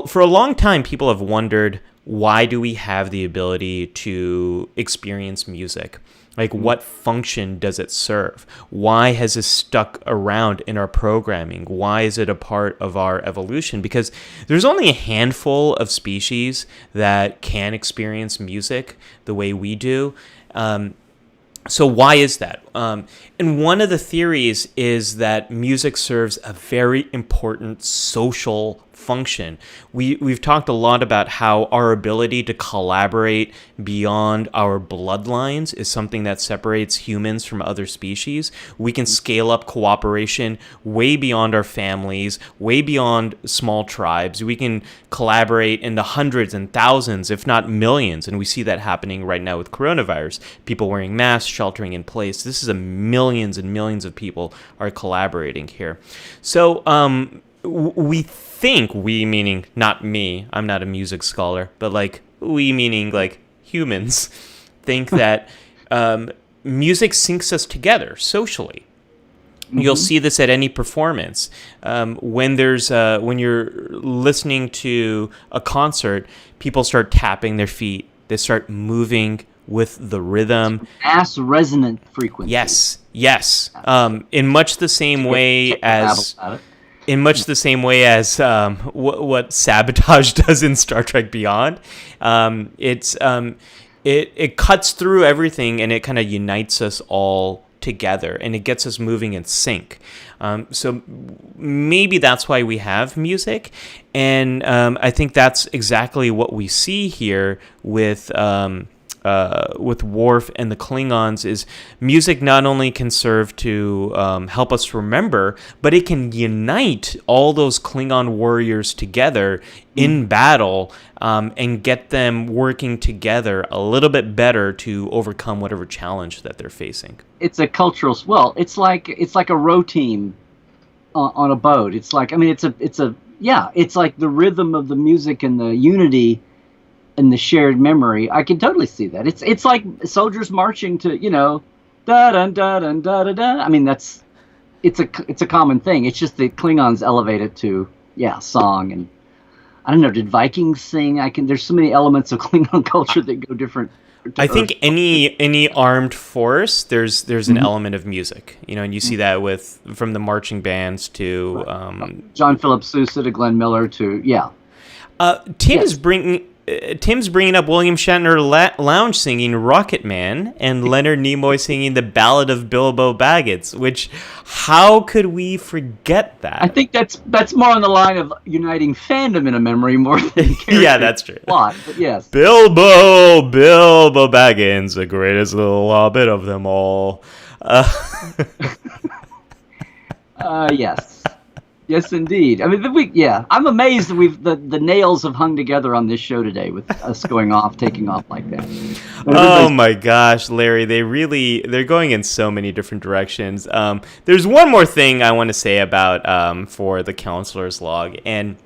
For a long time, people have wondered, why do we have the ability to experience music? Like, what function does it serve? Why has this stuck around in our programming? Why is it a part of our evolution? Because there's only a handful of species that can experience music the way we do. So why is that? And one of the theories is that music serves a very important social function. We've talked a lot about how our ability to collaborate beyond our bloodlines is something that separates humans from other species. We can scale up cooperation way beyond our families, way beyond small tribes. We can collaborate in the hundreds and thousands, if not millions, and we see that happening right now with coronavirus. People wearing masks, sheltering in place. This is millions and millions of people are collaborating here. So we think, we meaning not me, I'm not a music scholar, but like we meaning like humans think that music syncs us together socially. Mm-hmm. You'll see this at any performance. When you're listening to a concert, people start tapping their feet. They start moving with the rhythm. Mass resonant frequency. Yes. In much the same way as what Sabotage does in Star Trek Beyond. It cuts through everything and it kind of unites us all together and it gets us moving in sync. So maybe that's why we have music, and I think that's exactly what we see here with Worf and the Klingons. Is music not only can serve to help us remember, but it can unite all those Klingon warriors together in battle and get them working together a little bit better to overcome whatever challenge that they're facing. It's a cultural, it's like a row team on a boat. It's like, it's a yeah, it's like the rhythm of the music and the unity and the shared memory. I can totally see that. It's like soldiers marching to, da da da da da da da. I mean, it's a common thing. It's just the Klingons elevate it to song. And I don't know, did Vikings sing? There's so many elements of Klingon culture that go different. I think any armed force, there's an element of music, and you see that from the marching bands to John Philip Sousa to Glenn Miller to Tim's bringing up William Shatner lounge singing Rocket Man and Leonard Nimoy singing the Ballad of Bilbo Baggins, which how could we forget that? I think that's more on the line of uniting fandom in a memory more than yeah, that's true. Plot, but yes. Bilbo Baggins, the greatest little hobbit of them all. Yes. Yes, indeed. I mean, I'm amazed that the nails have hung together on this show today with us taking off like that. Oh my gosh, Larry, they're going in so many different directions. There's one more thing I want to say about for the counselor's log, and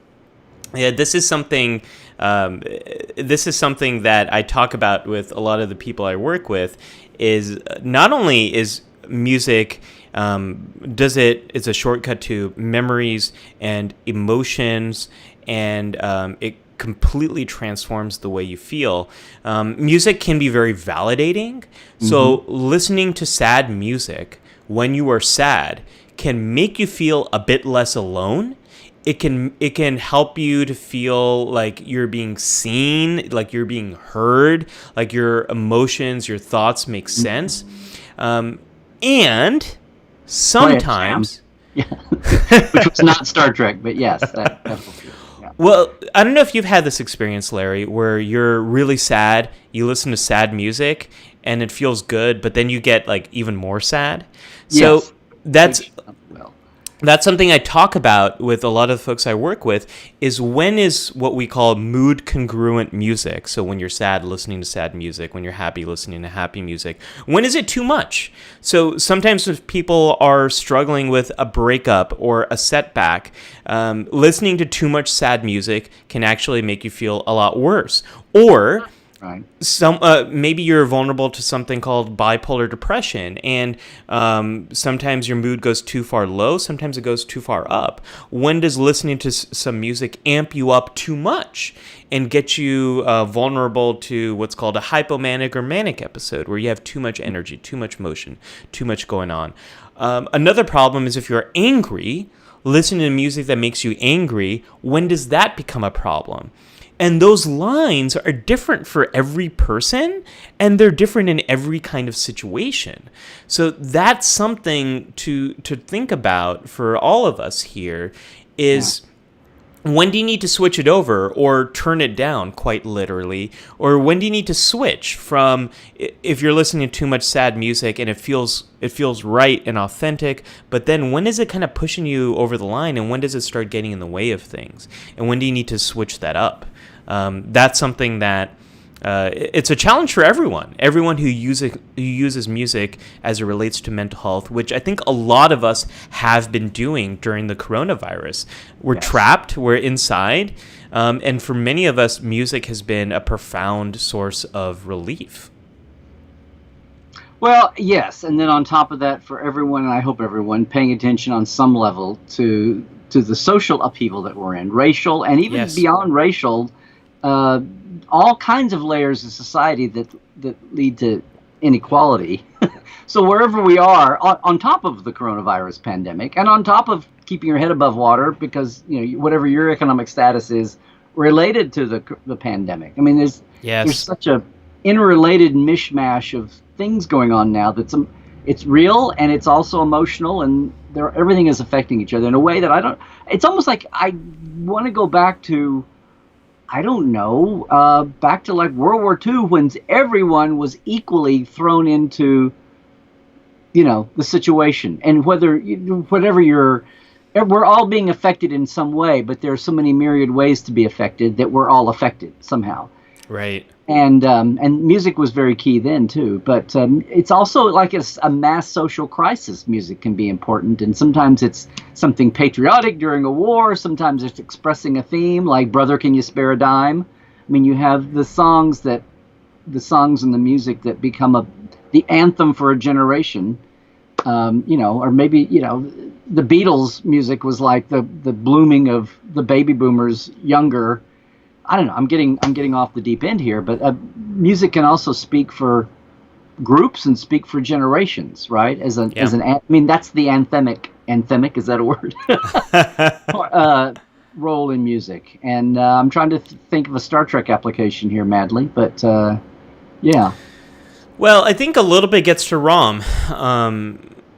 this is something that I talk about with a lot of the people I work with. Is not only is music. It's a shortcut to memories and emotions, and it completely transforms the way you feel. Music can be very validating. So listening to sad music when you are sad can make you feel a bit less alone. It can help you to feel like you're being seen, like you're being heard, like your emotions, your thoughts make sense. And sometimes, which was not Star Trek, but yes. Well, I don't know if you've had this experience, Larry, where you're really sad, you listen to sad music, and it feels good, but then you get like even more sad. So that's something I talk about with a lot of the folks I work with, is when is what we call mood congruent music. So when you're sad, listening to sad music. When you're happy, listening to happy music. When is it too much? So sometimes if people are struggling with a breakup or a setback, listening to too much sad music can actually make you feel a lot worse. Or right. Maybe you're vulnerable to something called bipolar depression, and sometimes your mood goes too far low, sometimes it goes too far up. When does listening to some music amp you up too much and get you vulnerable to what's called a hypomanic or manic episode, where you have too much energy, too much motion, too much going on? Another problem is if you're angry, listening to music that makes you angry, when does that become a problem? And those lines are different for every person, and they're different in every kind of situation. So that's something to think about for all of us here is when do you need to switch it over or turn it down, quite literally? Or when do you need to switch from, if you're listening to too much sad music and it feels right and authentic, but then when is it kind of pushing you over the line, and when does it start getting in the way of things? And when do you need to switch that up? That's something that it's a challenge for everyone who uses music as it relates to mental health, which I think a lot of us have been doing during the coronavirus. We're trapped, we're inside, and for many of us, music has been a profound source of relief. Well, yes, and then on top of that, for everyone, and I hope everyone, paying attention on some level to the social upheaval that we're in, racial and even beyond racial. All kinds of layers of society that lead to inequality. So wherever we are, on top of the coronavirus pandemic, and on top of keeping your head above water, because whatever your economic status is related to the pandemic. I mean, there's such a interrelated mishmash of things going on now that's it's real and it's also emotional, and everything is affecting each other in a way that it's almost like I want to go back to, I don't know, back to like World War II, when everyone was equally thrown into, the situation. And we're all being affected in some way, but there are so many myriad ways to be affected that we're all affected somehow. Right. And music was very key then too. But it's also like it's a mass social crisis. Music can be important, and sometimes it's something patriotic during a war. Sometimes it's expressing a theme, like "Brother, Can You Spare a Dime?" I mean, you have the songs and the music that become the anthem for a generation. Or maybe the Beatles' music was like the blooming of the baby boomers younger. I don't know. I'm getting off the deep end here, but music can also speak for groups and speak for generations, right? I mean, that's the anthemic, is that a word? Role in music. And I'm trying to think of a Star Trek application here, madly, but yeah. Well, I think a little bit gets to Rom.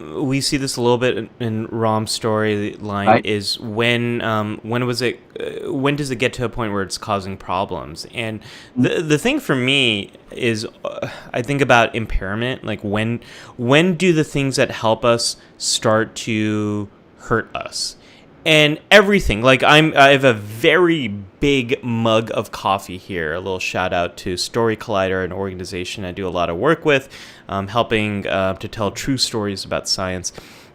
We see this a little bit in Rom's storyline. Right. Is when does it get to a point where it's causing problems? And the thing for me is, I think about impairment. Like when do the things that help us start to hurt us? And everything, like I have a very big mug of coffee here. A little shout out to Story Collider, an organization I do a lot of work with, helping to tell true stories about science.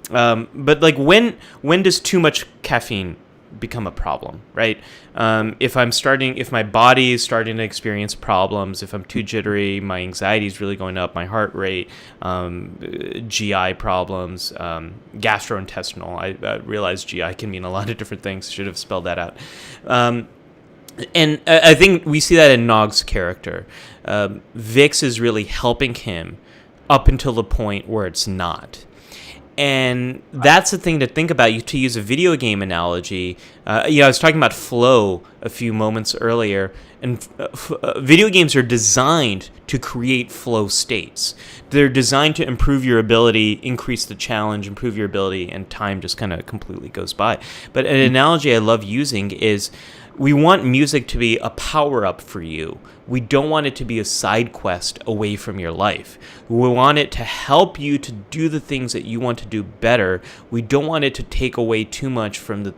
But like when does too much caffeine become a problem, right? If my body is starting to experience problems, if I'm too jittery, my anxiety is really going up, my heart rate, GI problems, gastrointestinal. I realize GI can mean a lot of different things. Should have spelled that out. And I think we see that in Nog's character. Vix is really helping him up until the point where it's not. And that's the thing to think about. To use a video game analogy, I was talking about flow a few moments earlier, and video games are designed to create flow states. They're designed to improve your ability, increase the challenge, improve your ability, and time just kind of completely goes by. But an analogy I love using is we want music to be a power-up for you. We don't want it to be a side quest away from your life. We want it to help you to do the things that you want to do better. We don't want it to take away too much from the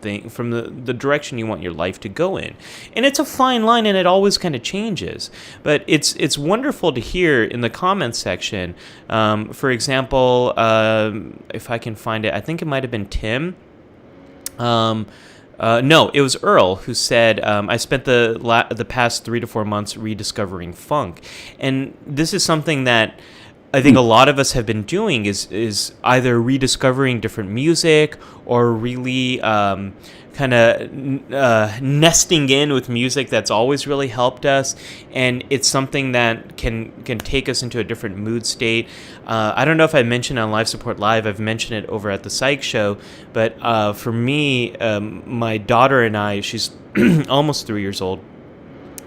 direction you want your life to go in. And it's a fine line, and it always kind of changes. But it's wonderful to hear in the comments section. For example, if I can find it, I think it might have been Tim. No, it was Earl who said, I spent the past 3 to 4 months rediscovering funk. And this is something that I think a lot of us have been doing is either rediscovering different music or really kind of nesting in with music that's always really helped us. And it's something that can take us into a different mood state. I don't know if I mentioned on Live Support Live, I've mentioned it over at the Psych Show, but for me, my daughter and I, she's almost 3 years old,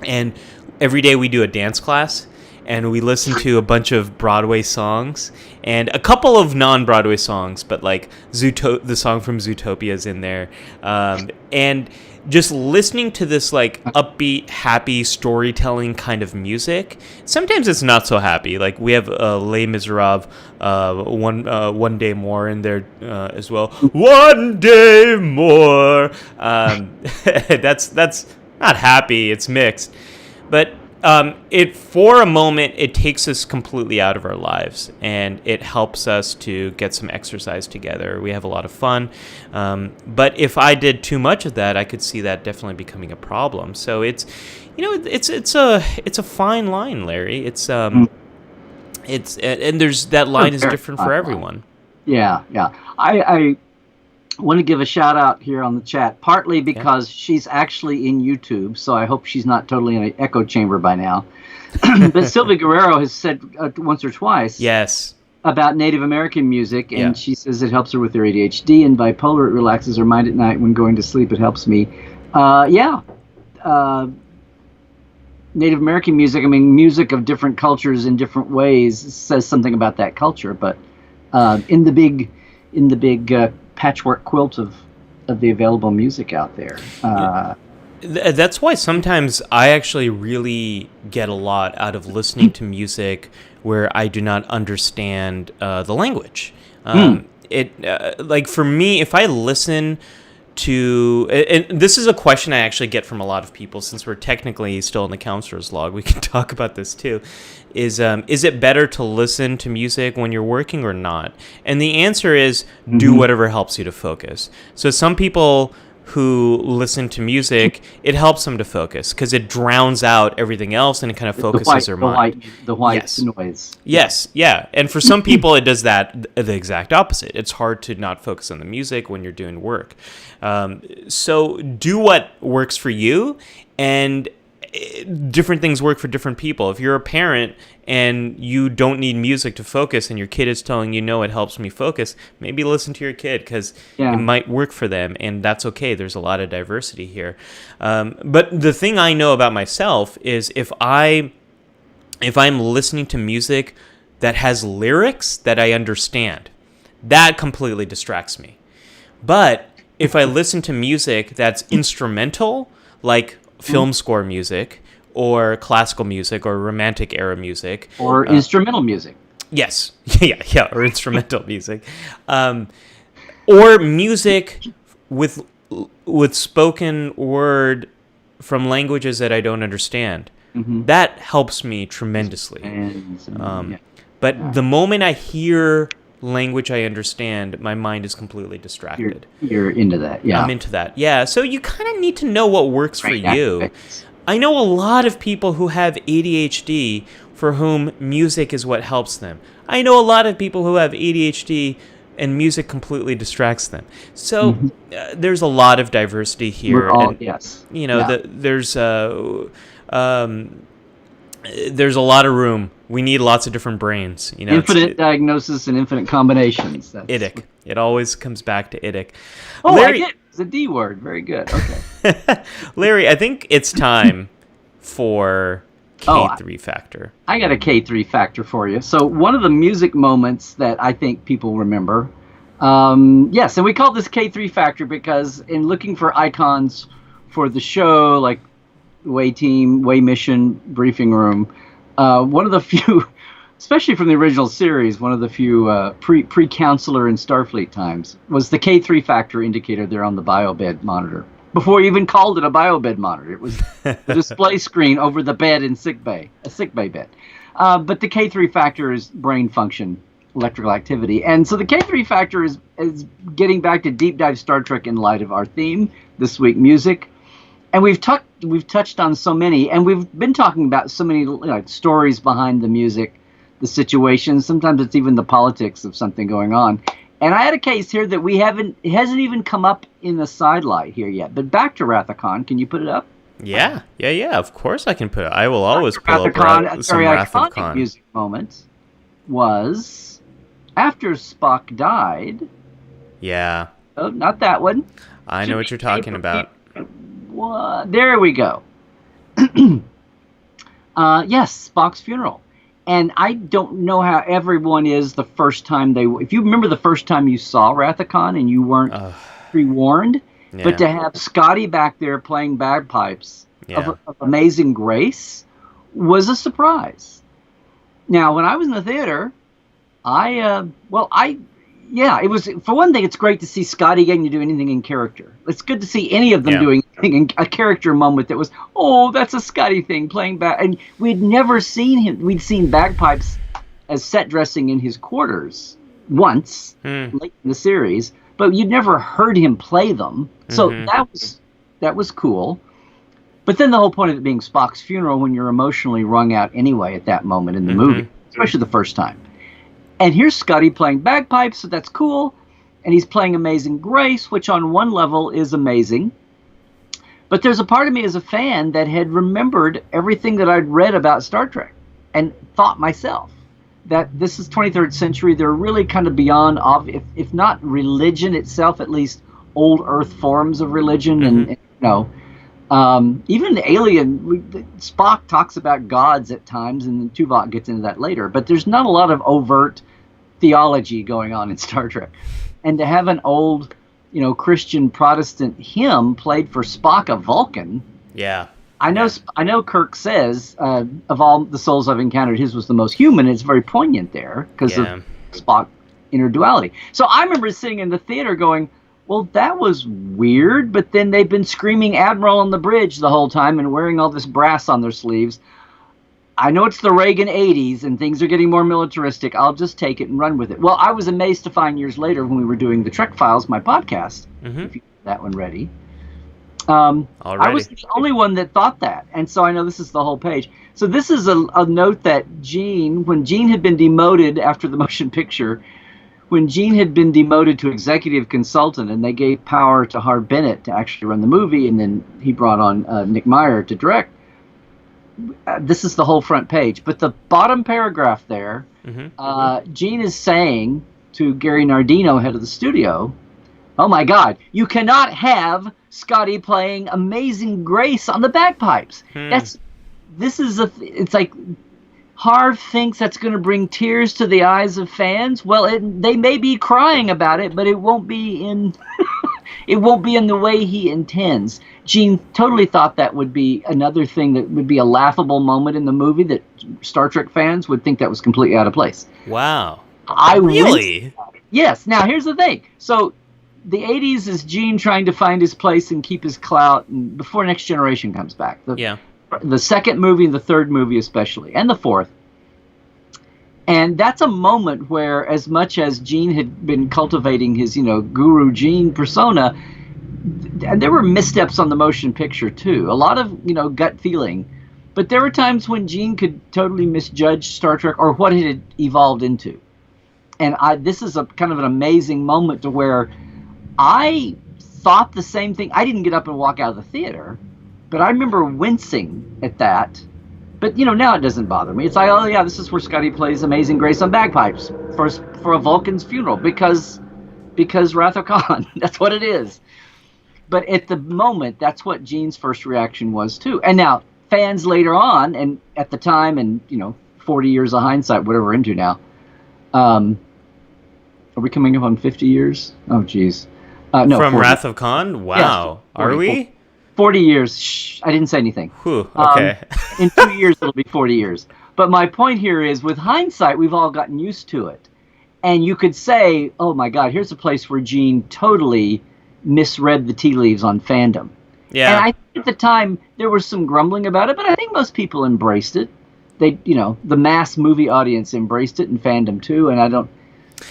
and every day we do a dance class, and we listen to a bunch of Broadway songs, and a couple of non-Broadway songs, but like the song from Zootopia is in there, and just listening to this like upbeat, happy storytelling kind of music. Sometimes it's not so happy. Like we have Les Miserables, one day more in there as well. One day more. That's not happy. It's mixed, but. For a moment, it takes us completely out of our lives, and it helps us to get some exercise together. We have a lot of fun, but if I did too much of that, I could see that definitely becoming a problem. So it's a fine line, Larry. And there's that line is different for everyone. Yeah. I want to give a shout out here on the chat, partly because she's actually in YouTube, so I hope she's not totally in an echo chamber by now. But Sylvia Guerrero has said once or twice about Native American music, and she says it helps her with her ADHD and bipolar. It relaxes her mind at night. When going to sleep, it helps me. Native American music, I mean, music of different cultures in different ways says something about that culture, but in the big patchwork quilt of the available music out there. That's why sometimes I actually really get a lot out of listening to music where I do not understand the language. Like for me, if I listen and this is a question I actually get from a lot of people, since we're technically still in the counselor's log, we can talk about this too, is it better to listen to music when you're working or not? And the answer is do whatever helps you to focus. So some people who listen to music, it helps them to focus because it drowns out everything else and it kind of focuses their mind. The white noise. Yes, yeah. And for some people, it does the exact opposite. It's hard to not focus on the music when you're doing work. So do what works for you, and different things work for different people. If you're a parent and you don't need music to focus and your kid is telling you, no, it helps me focus, maybe listen to your kid because it might work for them, and that's okay. There's a lot of diversity here. But the thing I know about myself is if I'm listening to music that has lyrics that I understand, that completely distracts me. But if I listen to music that's instrumental, like film score music or classical music or romantic era music or instrumental music. Yes. yeah, or instrumental music. Or music with spoken word from languages that I don't understand. That helps me tremendously. But the moment I hear language I understand, my mind is completely distracted. You're into that, yeah. I'm into that, yeah. So you kind of need to know what works for you. I know a lot of people who have ADHD for whom music is what helps them. I know a lot of people who have ADHD and music completely distracts them. So there's a lot of diversity here. There's a lot of room. We need lots of different brains. Infinite diagnosis and infinite combinations. That's IDIC. It always comes back to IDIC. Oh, Larry, I get it. It's a D word. Very good. Okay. Larry, I think it's time for K3 factor. I got a K3 factor for you. So one of the music moments that I think people remember, yes, and we call this K3 factor because in looking for icons for the show, like Way Team, Way Mission, Briefing Room, one of the few, especially from the original series, one of the few pre-counselor in Starfleet times was the K3 factor indicator there on the biobed monitor. Before you even called it a biobed monitor, it was the display screen over the bed in sickbay, a sickbay bed. But the K3 factor is brain function, electrical activity. And so the K3 factor is getting back to deep dive Star Trek in light of our theme this week, music. And we've touched on so many, and we've been talking about so many stories behind the music, the situations. Sometimes it's even the politics of something going on. And I had a case here that it hasn't even come up in the sidelight here yet. But back to Rathacon, can you put it up? Yeah, of course I can put it. I will always pull up some Rathacon. Music moment was after Spock died. Yeah. Oh, not that one. I know what you're talking about. There we go. Yes, Spock's funeral. And I don't know how everyone is the first time if you remember the first time you saw Rathacon and you weren't pre-warned, but to have Scotty back there playing bagpipes of Amazing Grace was a surprise. Now, when I was in the theater, it was, for one thing, it's great to see Scotty getting to do anything in character. It's good to see any of them doing anything in a character moment that was, that's a Scotty thing, playing back. And we'd never seen him. We'd seen bagpipes as set dressing in his quarters once late in the series, but you'd never heard him play them. So that was cool. But then the whole point of it being Spock's funeral, when you're emotionally wrung out anyway at that moment in the movie, especially the first time. And here's Scotty playing bagpipes, so that's cool. And he's playing Amazing Grace, which on one level is amazing. But there's a part of me as a fan that had remembered everything that I'd read about Star Trek and thought myself that this is 23rd century. They're really kind of beyond, if not religion itself, at least old Earth forms of religion. And even the alien, Spock talks about gods at times, and Tuvok gets into that later. But there's not a lot of overt theology going on in Star Trek. And to have an old, Christian Protestant hymn played for Spock, a Vulcan. Yeah. I know Kirk says, of all the souls I've encountered, his was the most human. It's very poignant there because of Spock inner duality. So I remember sitting in the theater going, well, that was weird, but then they've been screaming Admiral on the bridge the whole time and wearing all this brass on their sleeves. I know it's the Reagan 80s and things are getting more militaristic. I'll just take it and run with it. Well, I was amazed to find years later when we were doing the Trek Files, my podcast, if you have that one ready. I was the only one that thought that. And so I know this is the whole page. So this is a note that when Gene had been demoted after the motion picture, when Gene had been demoted to executive consultant and they gave power to Harve Bennett to actually run the movie, and then he brought on Nick Meyer to direct, this is the whole front page. But the bottom paragraph there, Gene is saying to Gary Nardino, head of the studio, oh my God, you cannot have Scotty playing Amazing Grace on the bagpipes. It's like Harve thinks that's going to bring tears to the eyes of fans. Well, they may be crying about it, but it won't be in it won't be in the way he intends. Gene totally thought that would be another thing that would be a laughable moment in the movie, that Star Trek fans would think that was completely out of place. Wow. Really? Yes. Now, here's the thing. So the 80s is Gene trying to find his place and keep his clout, and before Next Generation comes back. The second movie, the third movie especially, and the fourth. And that's a moment where, as much as Gene had been cultivating his, Guru Gene persona, and there were missteps on the motion picture too. A lot of, gut feeling. But there were times when Gene could totally misjudge Star Trek or what it had evolved into. And this is a kind of an amazing moment to where I thought the same thing. I didn't get up and walk out of the theater, but I remember wincing at that. But, now it doesn't bother me. It's like, oh, yeah, this is where Scotty plays Amazing Grace on bagpipes for a Vulcan's funeral because Wrath of Khan. That's what it is. But at the moment, that's what Gene's first reaction was, too. And now, fans later on, and at the time, and, 40 years of hindsight, whatever we're into now. Are we coming up on 50 years? Oh, geez. No, from 40. Wrath of Khan? Wow. Yes, 40, are we? 40 years. Shh, I didn't say anything. Whew, okay. In 2 years, it'll be 40 years. But my point here is, with hindsight, we've all gotten used to it. And you could say, oh, my God, here's a place where Gene totally misread the tea leaves on fandom. Yeah. And I think at the time, there was some grumbling about it, but I think most people embraced it. They, the mass movie audience embraced it, and fandom, too. And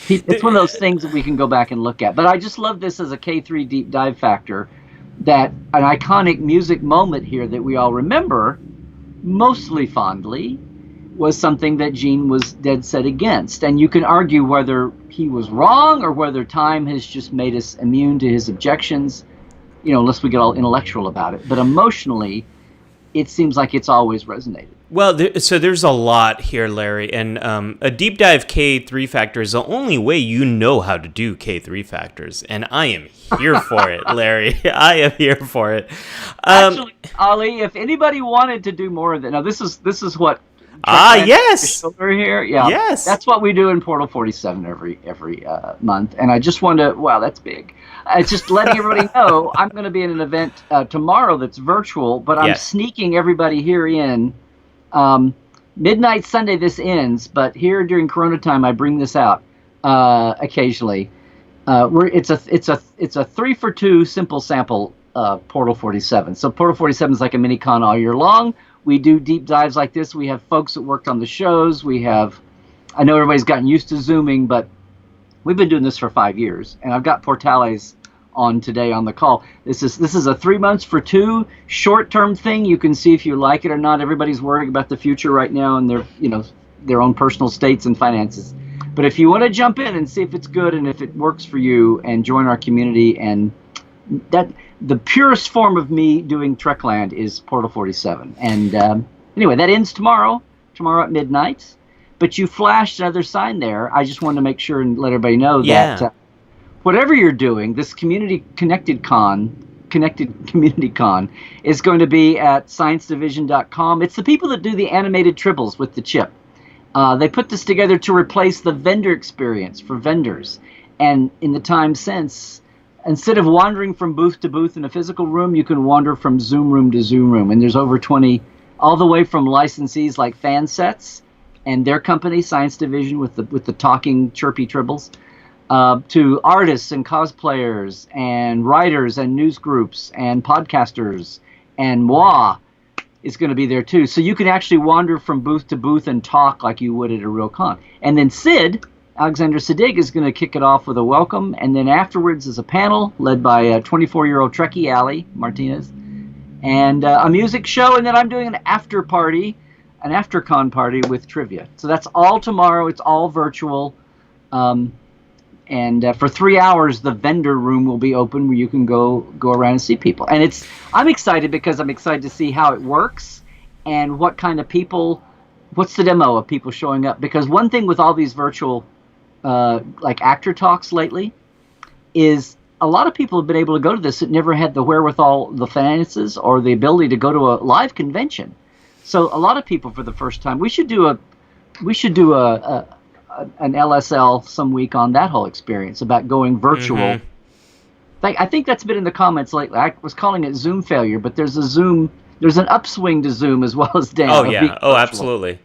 it's one of those things that we can go back and look at. But I just love this as a K3 deep dive factor, that an iconic music moment here that we all remember, mostly fondly, was something that Gene was dead set against. And you can argue whether he was wrong or whether time has just made us immune to his objections, unless we get all intellectual about it. But emotionally, it seems like it's always resonated. Well, so there's a lot here, Larry, and a deep dive K3 factor is the only way you know how to do K3 factors, and I am here for it, Larry. I am here for it. Actually, Ollie, if anybody wanted to do more of that, now this is what. Yes. Here, yeah. Yes. That's what we do in Portal 47 every month, and I just want to. Wow, that's big. Just letting everybody know, I'm going to be at an event tomorrow that's virtual, but I'm sneaking everybody here in. Midnight Sunday this ends, but here during Corona time I bring this out occasionally. It's a 3-for-2 simple sample Portal 47. So Portal 47 is like a mini con all year long. We do deep dives like this. We have folks that worked on the shows. I know everybody's gotten used to Zooming, but we've been doing this for 5 years, and I've got Portales on today on the call. This is a 3 months for 2 short-term thing. You can see if you like it or not. Everybody's worrying about the future right now and their own personal states and finances. But if you want to jump in and see if it's good and if it works for you and join our community, and that the purest form of me doing Trekland is Portal 47. And anyway, that ends tomorrow at midnight. But you flashed another sign there. I just wanted to make sure and let everybody know that whatever you're doing, this Connected Community Con is going to be at sciencedivision.com. It's the people that do the animated tribbles with the chip. They put this together to replace the vendor experience for vendors. And in the time since, instead of wandering from booth to booth in a physical room, you can wander from Zoom room to Zoom room. And there's over 20, all the way from licensees like Fansets and their company, Science Division, with the talking chirpy tribbles, to artists and cosplayers and writers and news groups and podcasters, and moi is going to be there too. So you can actually wander from booth to booth and talk like you would at a real con. And then Sid, Alexander Siddig, is going to kick it off with a welcome, and then afterwards is a panel led by a 24-year-old Trekkie, Ali Martinez, and a music show, and then I'm doing an after party, an after-con party with trivia. So that's all tomorrow. It's all virtual. And for 3 hours, the vendor room will be open where you can go around and see people. And I'm excited because I'm excited to see how it works and what kind of people, what's the demo of people showing up. Because one thing with all these virtual, like actor talks lately, is a lot of people have been able to go to this that never had the wherewithal, the finances, or the ability to go to a live convention. So a lot of people for the first time, we should do an LSL some week on that whole experience about going virtual. Mm-hmm. I think that's been in the comments lately. I was calling it Zoom failure, but there's an upswing to Zoom as well as down. Oh yeah, absolutely.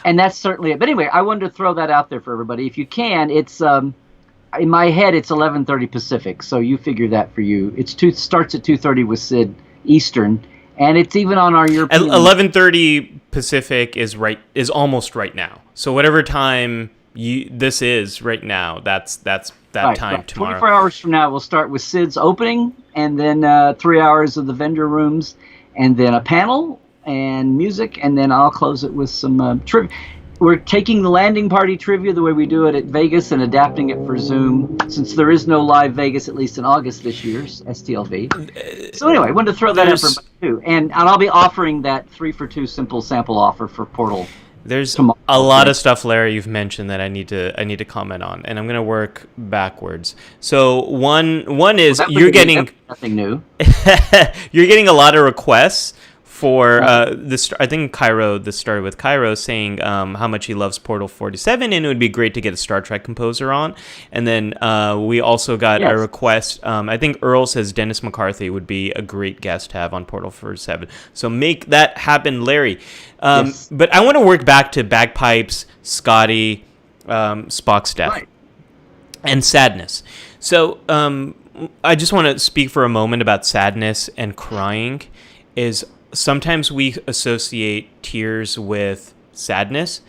And that's certainly it. But anyway, I wanted to throw that out there for everybody. If you can, it's in my head it's 11:30 Pacific, so you figure that for you. Starts at 2:30 with Sid Eastern, and it's even on our European. 11:30 Pacific is almost right now. So whatever time this is right now, that's that right, time right. Tomorrow. 24 hours from now, we'll start with Sid's opening, and then 3 hours of the vendor rooms, and then a panel and music, and then I'll close it with some trivia. We're taking the landing party trivia the way we do it at Vegas and adapting it for Zoom, since there is no live Vegas, at least in August this year, STLV. So anyway, I wanted to throw that out for too. And I'll be offering that 3-for-2 simple sample offer for Portal. There's a lot of stuff, Larry, you've mentioned that I need to comment on, and I'm going to work backwards. So one is you're getting nothing new. You're getting a lot of requests for this. I think this started with Cairo saying how much he loves Portal 47, and it would be great to get a Star Trek composer on. And then we also got a request. I think Earl says Dennis McCarthy would be a great guest to have on Portal 47. So make that happen, Larry. Yes. But I want to work back to bagpipes, Scotty, Spock's death, and sadness. So I just want to speak for a moment about sadness and crying. Sometimes we associate tears with sadness.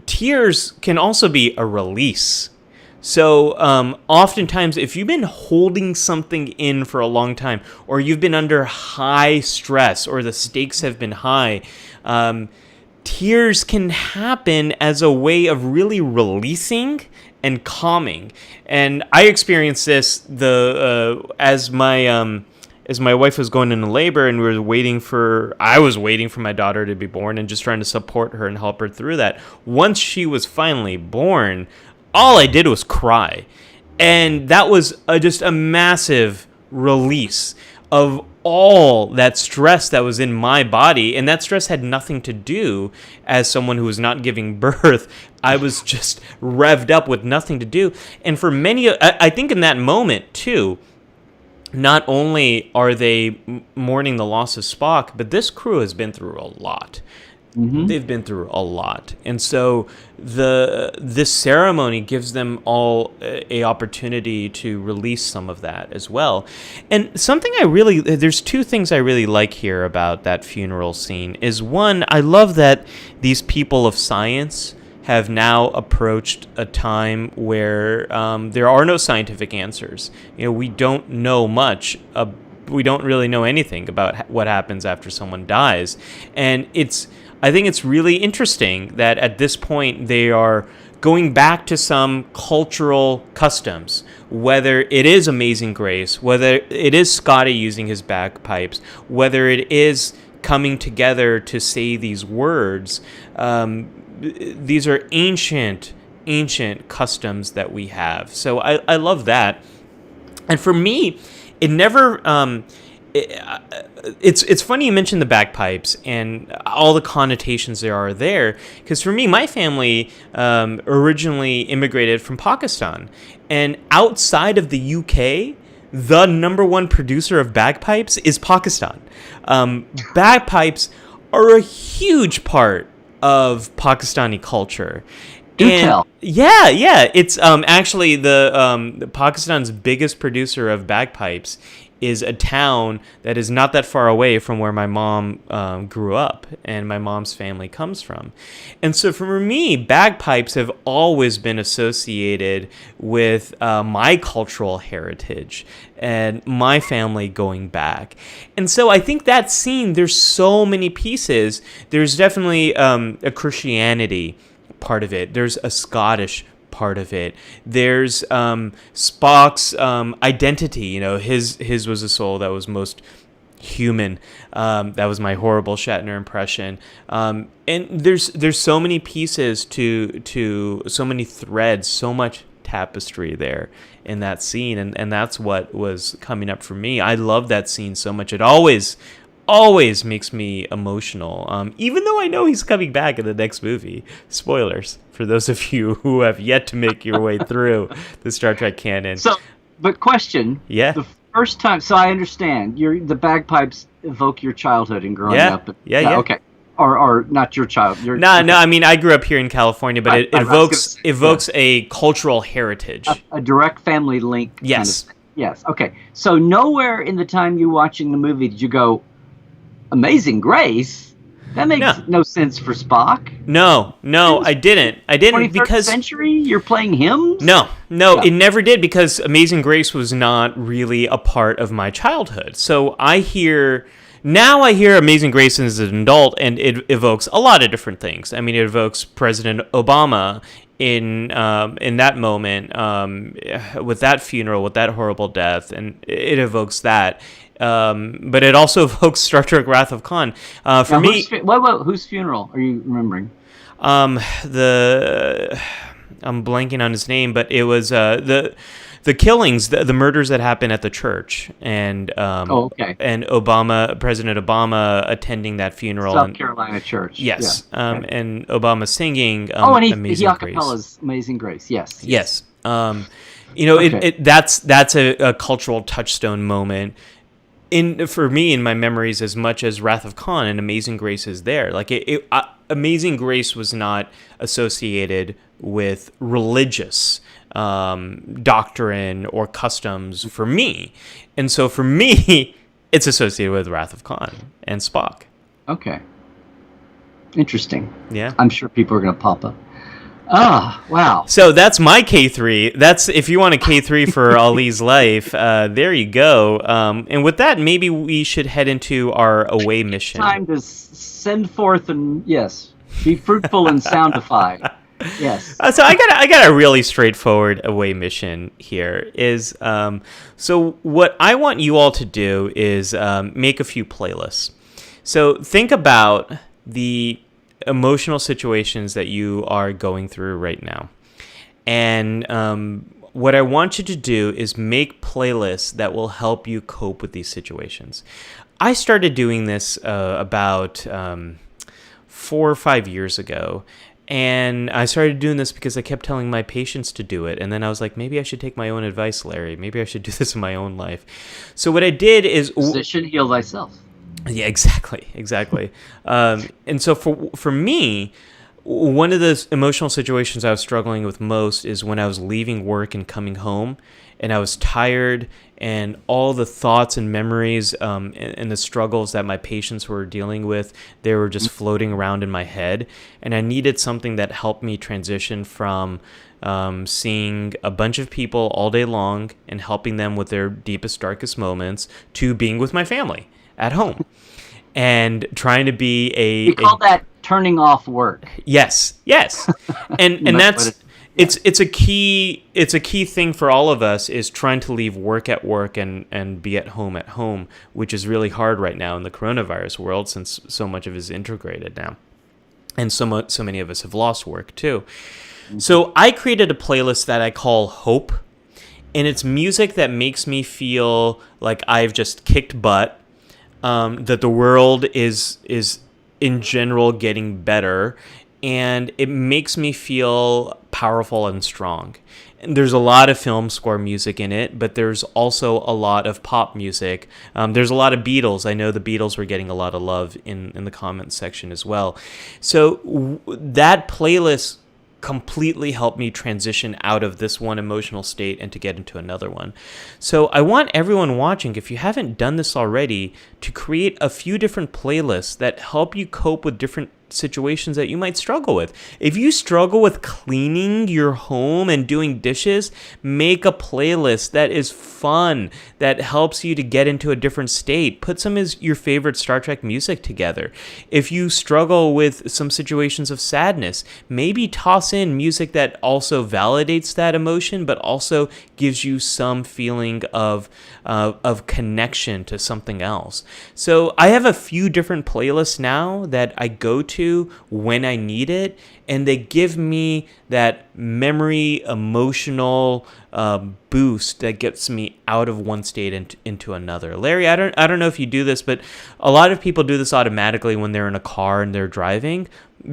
Tears can also be a release. So oftentimes, if you've been holding something in for a long time, or you've been under high stress, or the stakes have been high, tears can happen as a way of really releasing and calming. And I experienced this as my wife was going into labor, and I was waiting for my daughter to be born and just trying to support her and help her through that. Once she was finally born, all I did was cry. And that was just a massive release of all that stress that was in my body. And that stress had nothing to do, as someone who was not giving birth, I was just revved up with nothing to do. And for many, I think in that moment too, not only are they mourning the loss of Spock, but this crew has been through a lot. Mm-hmm. They've been through a lot. And so this ceremony gives them all a opportunity to release some of that as well. And there's two things I really like here about that funeral scene is, one, I love that these people of science have now approached a time where there are no scientific answers. We don't know much. We don't really know anything about what happens after someone dies. And I think it's really interesting that at this point they are going back to some cultural customs, whether it is Amazing Grace, whether it is Scotty using his bagpipes, whether it is coming together to say these words. These are ancient customs that we have. So I love that. And for me, it never... It's funny you mentioned the bagpipes and all the connotations there are there, because for me, my family originally immigrated from Pakistan. And outside of the UK, the number one producer of bagpipes is Pakistan. Bagpipes are a huge part of Pakistani culture. tell. Yeah. It's actually the Pakistan's biggest producer of bagpipes is a town that is not that far away from where my mom grew up and my mom's family comes from. And so for me, bagpipes have always been associated with my cultural heritage and my family going back. And so I think that scene, there's so many pieces. There's definitely a Christianity part of it. There's a Scottish part of it. There's Spock's identity. His was a soul that was most human. That was my horrible Shatner impression. And there's so many pieces to so many threads, so much tapestry there in that scene, and that's what was coming up for me. I love that scene so much. It always makes me emotional, even though I know he's coming back in the next movie. Spoilers for those of you who have yet to make your way through the Star Trek canon. So, but question. Yeah. The first time, so I understand, the bagpipes evoke your childhood and growing up. Yeah. Okay. Or not your child. No. I mean, I grew up here in California, but it evokes a cultural heritage. A direct family link. Yes. Kind of thing. Yes. Okay. So nowhere in the time you're watching the movie did you go, Amazing Grace? That makes no sense for Spock. No, I didn't. 21st because century, you're playing hymns? No, it never did, because Amazing Grace was not really a part of my childhood. So I hear Amazing Grace as an adult, and it evokes a lot of different things. I mean, it evokes President Obama in that moment, with that funeral, with that horrible death, and it evokes that. But it also evokes Star Trek Wrath of Khan. For me, whose funeral are you remembering? I'm blanking on his name, but it was the killings, the murders that happened at the church, and and President Obama attending that funeral, South Carolina church. Yes, and Obama singing. And he Amazing Grace. acapellas Amazing Grace. Yes. Yes. That's a cultural touchstone moment. For me, in my memories, as much as Wrath of Khan and Amazing Grace is there. Like Amazing Grace was not associated with religious doctrine or customs for me, and so for me, it's associated with Wrath of Khan and Spock. Okay, interesting. Yeah, I'm sure people are going to pop up. Ah, wow. So that's my K3. That's if you want a K3 for Ali's life. There you go. And with that, maybe we should head into our away mission. Time to send forth and be fruitful and soundify. Yes. So I got a really straightforward away mission here. So what I want you all to do is make a few playlists. So think about the emotional situations that you are going through right now. And what I want you to do is make playlists that will help you cope with these situations. I started doing this about 4 or 5 years ago. And I started doing this because I kept telling my patients to do it. And then I was like, maybe I should take my own advice, Larry. Maybe I should do this in my own life. So what I did is... Physician, heal thyself. Yeah, exactly. And so for me, one of the emotional situations I was struggling with most is when I was leaving work and coming home, and I was tired, and all the thoughts and memories and the struggles that my patients were dealing with, they were just floating around in my head, and I needed something that helped me transition from seeing a bunch of people all day long and helping them with their deepest, darkest moments to being with my family at home and trying to be you call that turning off work. Yes. And that's it's a key thing for all of us, is trying to leave work at work and be at home, which is really hard right now in the coronavirus world, since so much of it is integrated now, and so many of us have lost work too. So I created a playlist that I call Hope, and it's music that makes me feel like I've just kicked butt, that the world is in general getting better, and it makes me feel powerful and strong. And there's a lot of film score music in it, but there's also a lot of pop music. There's a lot of Beatles. I know the Beatles were getting a lot of love in the comments section as well. So that playlist completely helped me transition out of this one emotional state and to get into another one. So I want everyone watching, if you haven't done this already, to create a few different playlists that help you cope with different situations that you might struggle with. If you struggle with cleaning your home and doing dishes, make a playlist that is fun, that helps you to get into a different state. Put some of your favorite Star Trek music together. If you struggle with some situations of sadness, maybe toss in music that also validates that emotion, but also gives you some feeling of connection to something else. So I have a few different playlists now that I go to when I need it, and they give me that memory emotional boost that gets me out of one state into another. Larry, I don't know if you do this, but a lot of people do this automatically when they're in a car and they're driving.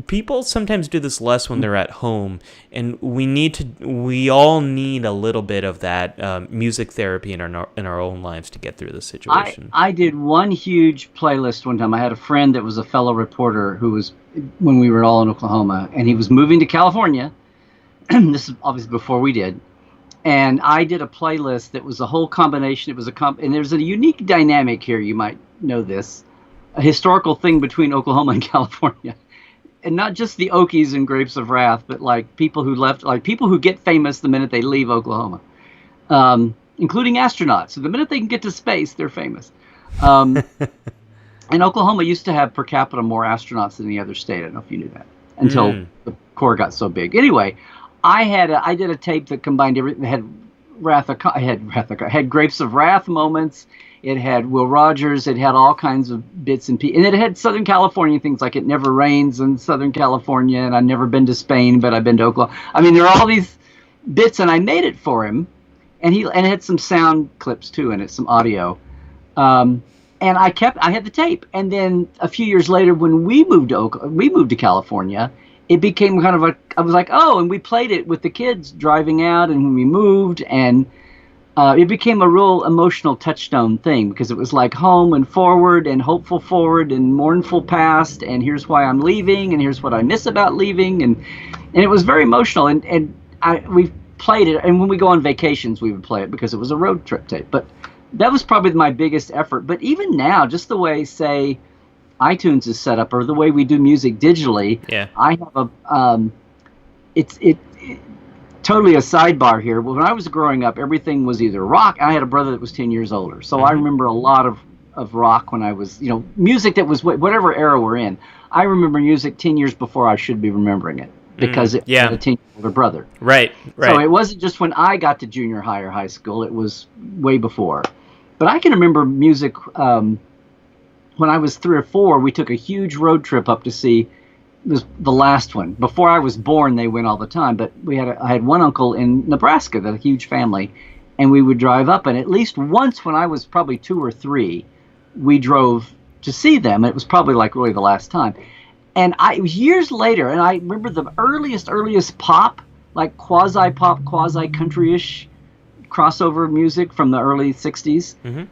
People sometimes do this less when they're at home, and we all need a little bit of that music therapy in our own lives to get through this situation. I did one huge playlist one time. I had a friend that was a fellow reporter who was, when we were all in Oklahoma, and he was moving to California. This is obviously before we did. And I did a playlist that was a whole combination. It was and there's a unique dynamic here. You might know this, a historical thing between Oklahoma and California. And not just the Okies and Grapes of Wrath, but like people who left, like people who get famous the minute they leave Oklahoma, including astronauts. So the minute they can get to space, they're famous. And Oklahoma used to have per capita more astronauts than any other state. I don't know if you knew that until the Corps got so big. Anyway, I did a tape that combined everything. It had Grapes of Wrath moments. It had Will Rogers. It had all kinds of bits and pieces. And it had Southern California things like It Never Rains in Southern California, and I've never been to Spain, but I've been to Oklahoma. I mean, there are all these bits, and I made it for him. And it had some sound clips, too, in it, some audio. And I had the tape. And then a few years later, when we moved to California, it became kind of I was like, oh, and we played it with the kids driving out, and when we moved, and it became a real emotional touchstone thing, because it was like home and forward and hopeful forward and mournful past, and here's why I'm leaving, and here's what I miss about leaving, and it was very emotional, and we played it, and when we go on vacations, we would play it because it was a road trip tape. But that was probably my biggest effort. But even now, just the way, say, iTunes is set up, or the way we do music digitally, I have it's totally a sidebar here. When I was growing up, everything was either rock. I had a brother that was 10 years older, so I remember a lot of rock when I was, music that was whatever era we're in. I remember music 10 years before I should be remembering it, because it had a 10-year older brother. Right. So it wasn't just when I got to junior high or high school. It was way before. But I can remember music. When I was 3 or 4, we took a huge road trip up to see. It was the last one. Before I was born, they went all the time. But I had one uncle in Nebraska, that a huge family, and we would drive up. And at least once, when I was probably 2 or 3, we drove to see them. It was probably like really the last time. And it was years later, and I remember the earliest pop, like quasi-pop, quasi-country-ish crossover music from the early 60s. Mm-hmm.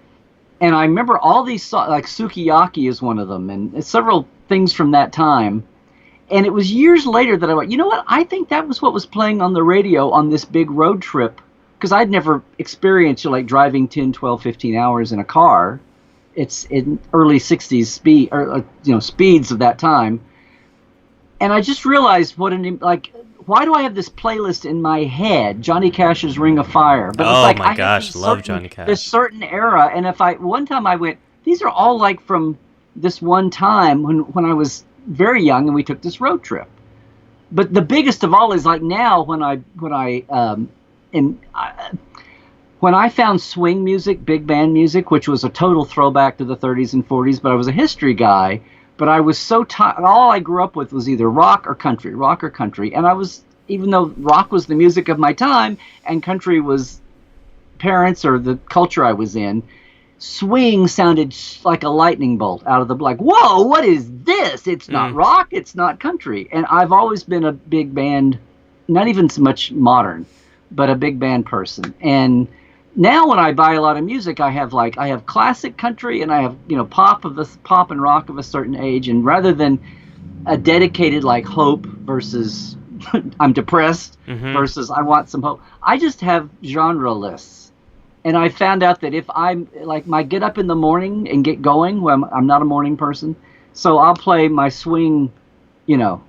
And I remember all these songs, like Sukiyaki is one of them, and several things from that time. And it was years later that I went, you know what? I think that was what was playing on the radio on this big road trip, because I'd never experienced like driving 10, 12, 15 hours in a car. It's in early 60s speed, or speeds of that time. And I just realized why do I have this playlist in my head? Johnny Cash's Ring of Fire. But oh my gosh, love Johnny Cash. This certain era, and one time I went, these are all like from this one time when I was very young and we took this road trip. But the biggest of all is like now when I found swing music, big band music, which was a total throwback to the 30s and 40s, but I was a history guy. But I was so all I grew up with was either rock or country. And even though rock was the music of my time and country was parents or the culture I was in, swing sounded like a lightning bolt out of the like, whoa, what is this? It's not rock, it's not country. And I've always been a big band, not even so much modern, but a big band person. And now when I buy a lot of music, I have classic country and I have pop and rock of a certain age, and rather than a dedicated like Hope versus I'm depressed Mm-hmm. versus I want some hope. I just have genre lists. And I found out that if I'm like my get up in the morning and get going, well, I'm not a morning person. So I'll play my swing,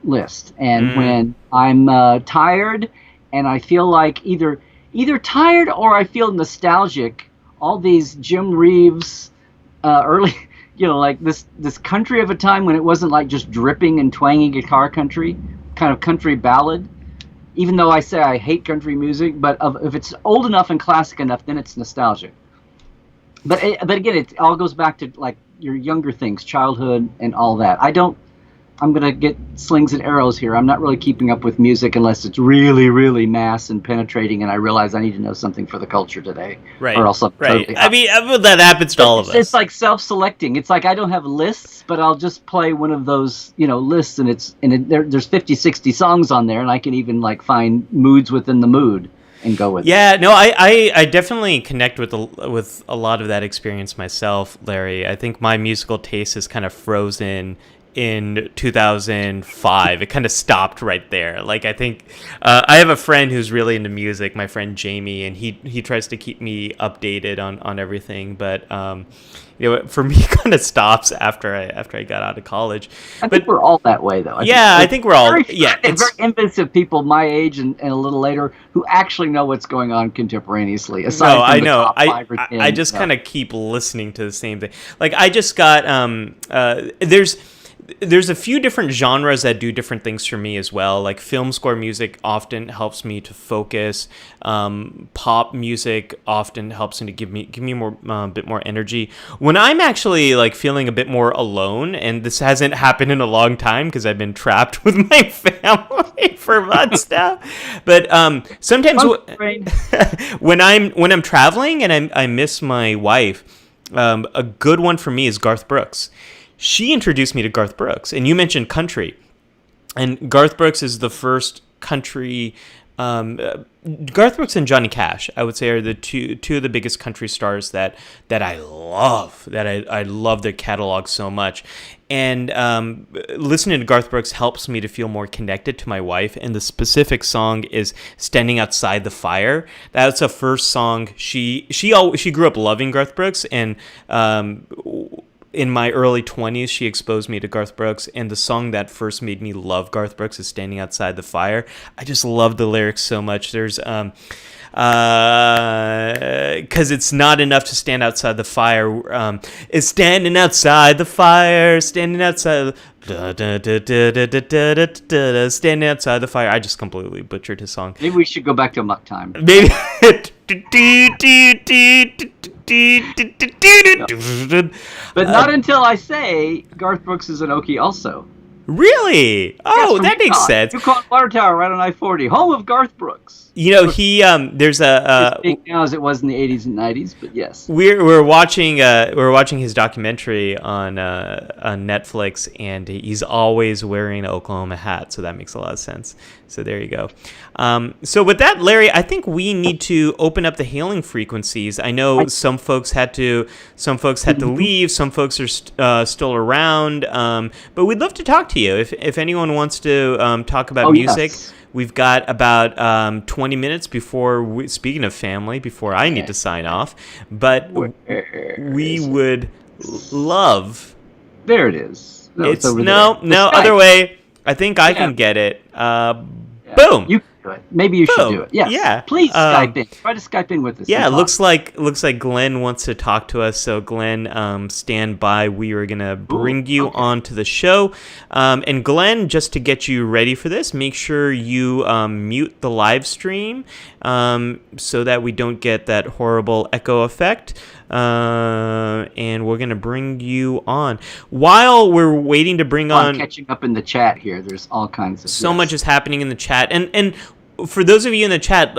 list. And when I'm tired and I feel like either tired or I feel nostalgic, all these Jim Reeves early, like this country of a time when it wasn't like just dripping and twanging guitar country, kind of country ballad. Even though I say I hate country music, but if it's old enough and classic enough, then it's nostalgic. But again, it all goes back to like your younger things, childhood and all that. I'm going to get slings and arrows here. I'm not really keeping up with music unless it's really, really mass and penetrating, and I realize I need to know something for the culture today. Right. Or else I'm totally I mean, that happens to all of us. It's like self-selecting. It's like I don't have lists, but I'll just play one of those, lists, and there's 50, 60 songs on there, and I can even like find moods within the mood and go with it. Yeah, no, I definitely connect with a lot of that experience myself, Larry. I think my musical taste is kind of frozen in 2005. It kind of stopped right there. Like, I think I have a friend who's really into music, my friend Jamie, and he tries to keep me updated on everything, but for me it kind of stops after I got out of college. I think we're all that way, though. I think we're all it's very envious of people my age and a little later who actually know what's going on contemporaneously. Aside from the top 5 or 10, I just kind of keep listening to the same thing. Like, I just got there's a few different genres that do different things for me as well. Like, film score music often helps me to focus. Pop music often helps me to give me more bit more energy. When I'm actually like feeling a bit more alone, and this hasn't happened in a long time because I've been trapped with my family for months now. But sometimes when I'm traveling and I miss my wife, a good one for me is Garth Brooks. She introduced me to Garth Brooks, and you mentioned country, and Garth Brooks is the first country. Garth Brooks and Johnny Cash, I would say, are the two of the biggest country stars that I love. I love their catalog so much, and listening to Garth Brooks helps me to feel more connected to my wife. And the specific song is "Standing Outside the Fire." That's the first song she grew up loving Garth Brooks, and in my early 20s, she exposed me to Garth Brooks, and the song that first made me love Garth Brooks is "Standing Outside the Fire." I just love the lyrics so much. There's because it's not enough to stand outside the fire. It's standing outside the fire, standing outside. Standing outside the fire. I just completely butchered his song. Maybe we should go back to Muck Time. Maybe. But not until I say Garth Brooks is an Okie also. Really? Oh, that makes sense. Yukon Water Tower right on I-40, home of Garth Brooks. He there's as big now as it was in the 80s and 90s, but yes. We're watching his documentary on Netflix, and he's always wearing an Oklahoma hat, so that makes a lot of sense. So there you go. So with that, Larry, I think we need to open up the hailing frequencies. I know some folks had to leave, some folks are still around, but we'd love to talk to you if anyone wants to talk about music. Yes. We've got about 20 minutes before, speaking of family, before I need to sign off. But we would love... There it is. Other way. I think I can get it. Boom. You can do it. Maybe you should do it. Yes. Yeah. Please Skype in. Try to Skype in with us. Yeah, looks like Glenn wants to talk to us. So Glenn, stand by. We are going to bring you onto the show. And Glenn, just to get you ready for this, make sure you mute the live stream so that we don't get that horrible echo effect. And we're going to bring you on. While we're waiting to bring on... I'm catching up in the chat here. There's all kinds of... So much is happening in the chat. And for those of you in the chat,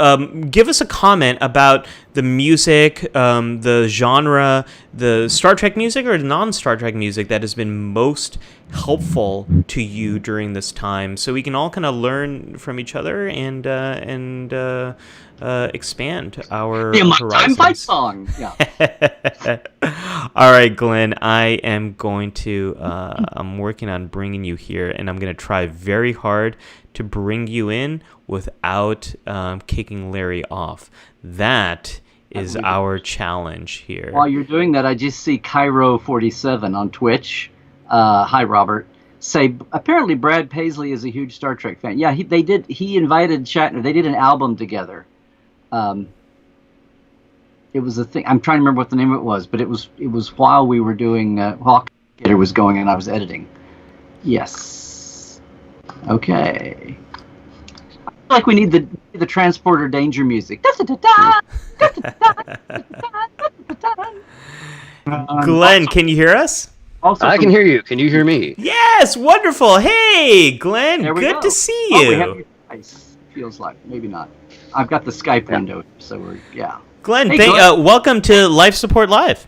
give us a comment about the music, the genre, the Star Trek music or non-Star Trek music that has been most helpful to you during this time, so we can all kind of learn from each other and expand our horizons. Time Fight song. Yeah. All right, Glenn, I am going to, I'm working on bringing you here, and I'm going to try very hard to bring you in without kicking Larry off. That is our challenge here. While you're doing that, I just see Cairo47 on Twitch. Hi, Robert. Say, apparently Brad Paisley is a huge Star Trek fan. Yeah, he invited Shatner. They did an album together. It was a thing. I'm trying to remember what the name of it was, but it was while we were doing while it was going and I was editing. Yes. Okay. I feel like we need the transporter danger music. Glenn, can you hear us? Also I can hear you. Can you hear me? Yes, wonderful. Hey, Glenn, good to see you. We have your device, feels like. Maybe not. I've got the Skype window, so we're, yeah. Glenn, welcome to Life Support Live.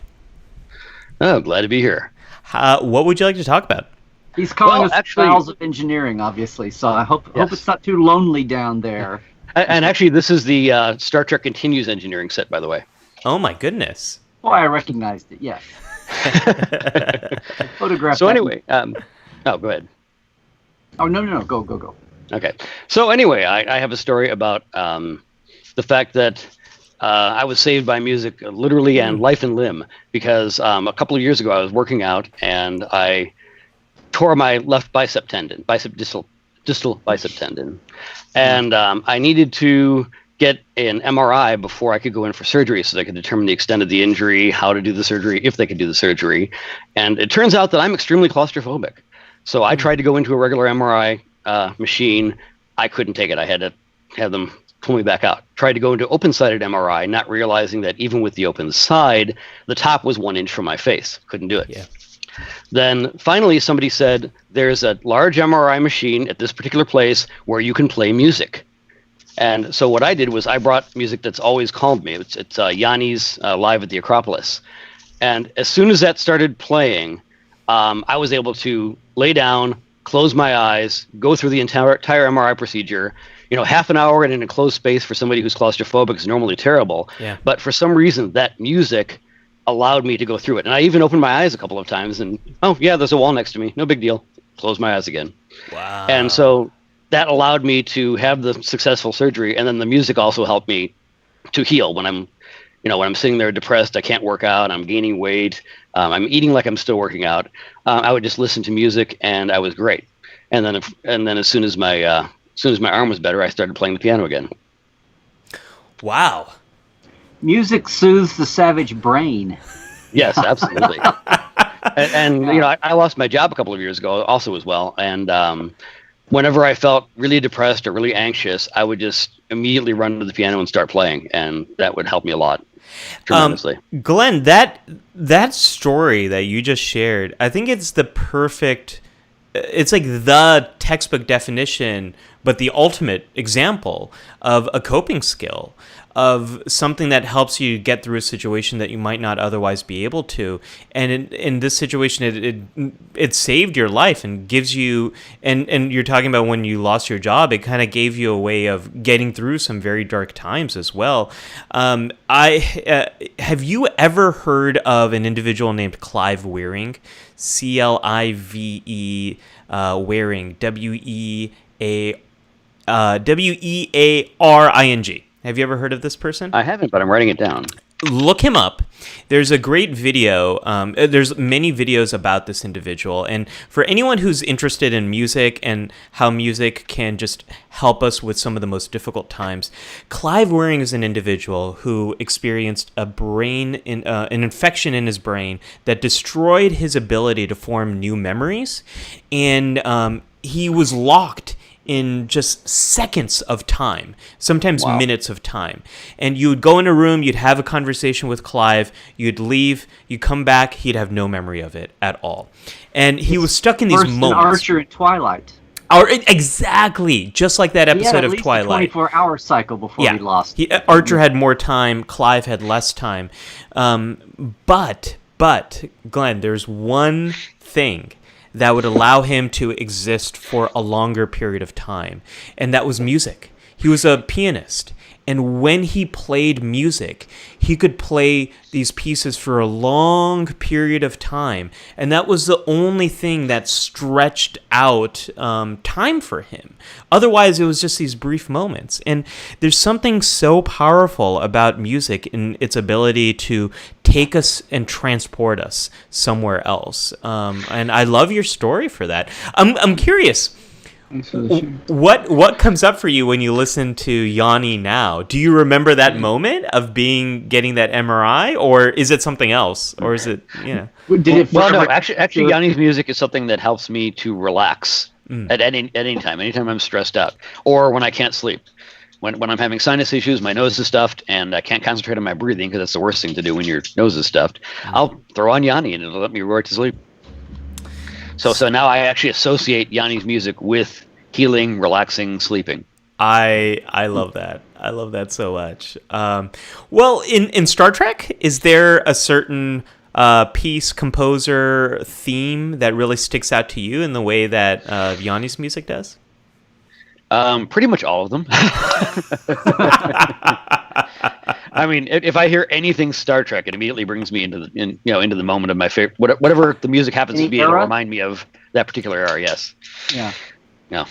Oh, glad to be here. What would you like to talk about? He's calling us styles of engineering, obviously, so I hope it's not too lonely down there. And actually, this is the Star Trek Continues engineering set, by the way. Oh, my goodness. Oh, I recognized it, yes. Photograph. So anyway, go ahead. Oh, no, go. Okay. So anyway, I have a story about the fact that I was saved by music, literally and life and limb, because a couple of years ago I was working out and I tore my left bicep tendon, distal bicep tendon, and I needed to get an MRI before I could go in for surgery so they could determine the extent of the injury, how to do the surgery, if they could do the surgery. And it turns out that I'm extremely claustrophobic. So I tried to go into a regular MRI machine. I couldn't take it. I had to have them pull me back out. Tried to go into open-sided MRI, not realizing that even with the open side, the top was 1 inch from my face. Couldn't do it. Yeah. Then finally somebody said, there's a large MRI machine at this particular place where you can play music. And so what I did was I brought music that's always calmed me. It's Yanni's Live at the Acropolis. And as soon as that started playing, I was able to lay down, close my eyes, go through the entire MRI procedure. Half an hour in an enclosed space for somebody who's claustrophobic is normally terrible. Yeah. But for some reason, that music allowed me to go through it. And I even opened my eyes a couple of times and, oh, yeah, there's a wall next to me. No big deal. Close my eyes again. Wow. And so that allowed me to have the successful surgery. And then the music also helped me to heal when I'm sitting there depressed, I can't work out, I'm gaining weight, I'm eating like I'm still working out. I would just listen to music and I was great. And then as soon as my arm was better, I started playing the piano again. Wow. Music soothes the savage brain. Yes, absolutely. and I lost my job a couple of years ago also as well. And whenever I felt really depressed or really anxious, I would just immediately run to the piano and start playing. And that would help me a lot. Tremendously. Glenn, that story that you just shared, I think it's like the textbook definition, but the ultimate example of a coping skill, of something that helps you get through a situation that you might not otherwise be able to. And in this situation, it saved your life and gives you, and you're talking about when you lost your job, it kind of gave you a way of getting through some very dark times as well. Have you ever heard of an individual named Clive Wearing? Clive Wearing, Wearing. Have you ever heard of this person? I haven't, but I'm writing it down. Look him up. There's a great video. There's many videos about this individual. And for anyone who's interested in music and how music can just help us with some of the most difficult times, Clive Wearing is an individual who experienced an infection in his brain that destroyed his ability to form new memories. And he was locked in just seconds of time, sometimes minutes of time. And you would go in a room, you'd have a conversation with Clive, you'd leave, you come back, he'd have no memory of it at all. And he was stuck in these moments. Worse than Archer in Twilight. Exactly, just like that episode of Twilight. He had at least a 24-hour cycle before he lost. Archer had more time, Clive had less time. But, Glenn, there's one thing that would allow him to exist for a longer period of time. And that was music. He was a pianist. And when he played music, he could play these pieces for a long period of time. And that was the only thing that stretched out time for him. Otherwise, it was just these brief moments. And there's something so powerful about music in its ability to take us and transport us somewhere else. And I love your story for that. I'm curious. What comes up for you when you listen to Yanni now? Do you remember that moment of getting that MRI, or is it something else, or is it no, actually Yanni's music is something that helps me to relax at any time. Anytime I'm stressed out or when I can't sleep. When I'm having sinus issues, my nose is stuffed, and I can't concentrate on my breathing because that's the worst thing to do when your nose is stuffed. I'll throw on Yanni and it'll let me roar to sleep. So now I actually associate Yanni's music with healing, relaxing, sleeping. I love that. I love that so much. Well, in Star Trek, is there a certain piece, composer, theme that really sticks out to you in the way that Yanni's music does? Pretty much all of them. I mean, if I hear anything Star Trek, it immediately brings me into the moment of my favorite, whatever the music happens to be. It'll remind me of that particular era. Yes. Yeah. Yeah.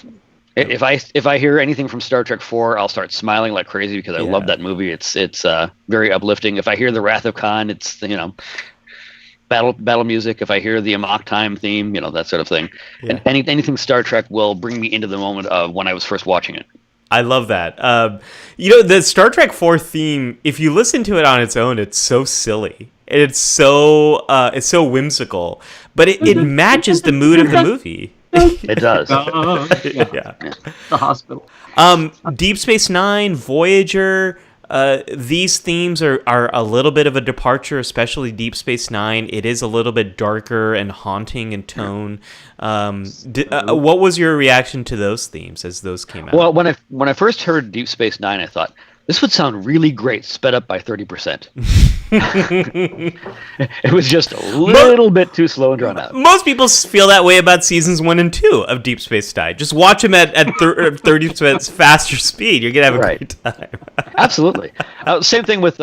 If I hear anything from Star Trek 4, I'll start smiling like crazy because I love that movie. It's very uplifting. If I hear the Wrath of Khan, it's battle music. If I hear the Amok Time theme, that sort of thing. Yeah. And anything Star Trek will bring me into the moment of when I was first watching it. I love that. The Star Trek 4 theme, if you listen to it on its own, it's so silly. It's so whimsical, but it matches the mood of the movie. It does. Yeah. The hospital. Deep Space Nine, Voyager, these themes are a little bit of a departure, especially Deep Space Nine. It is a little bit darker and haunting in tone. What was your reaction to those themes as those came out? Well, when I first heard Deep Space Nine, I thought, this would sound really great, sped up by 30%. It was just a little bit too slow and drawn out. Most people feel that way about seasons 1 and 2 of Deep Space Nine. Just watch them at 30% faster speed. You're gonna have a great time. Absolutely. Same thing with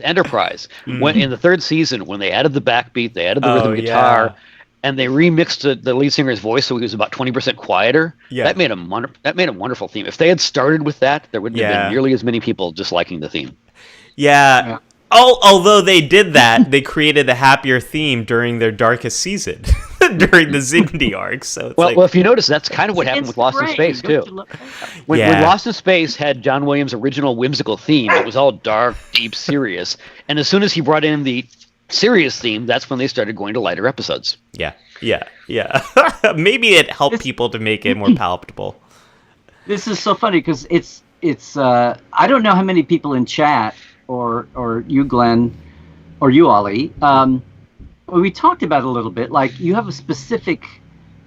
Enterprise. When in the third season, when they added the backbeat, they added the rhythm guitar. And they remixed the lead singer's voice so he was about 20% quieter. Yeah. That made a wonderful theme. If they had started with that, there wouldn't have been nearly as many people disliking the theme. Yeah. Although they did that, they created a happier theme during their darkest season, during the Xindi arc. So well, if you notice, that's kind of what happened with Lost in Space too. When Lost in Space had John Williams' original whimsical theme, it was all dark, deep, serious. And as soon as he brought in the serious theme, that's when they started going to lighter episodes. Yeah. Maybe it helped people to make it more palatable. This is so funny because it's I don't know how many people in chat or you, Glenn, or you, Ollie. We talked about it a little bit. Like you have a specific.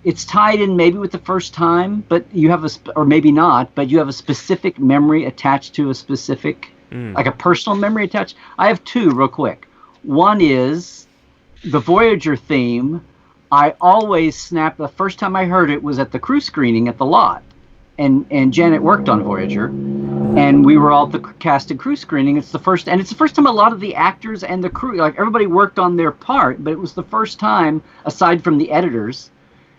It's tied in maybe with the first time, but you have or maybe not, but you have a specific memory attached to a specific, like a personal memory attached. I have two real quick. One is the Voyager theme. I always snapped. The first time I heard it was at the crew screening at the lot, and Janet worked on Voyager, and we were all at the cast and crew screening. It's the first time a lot of the actors and the crew, like everybody, worked on their part, but it was the first time, aside from the editors,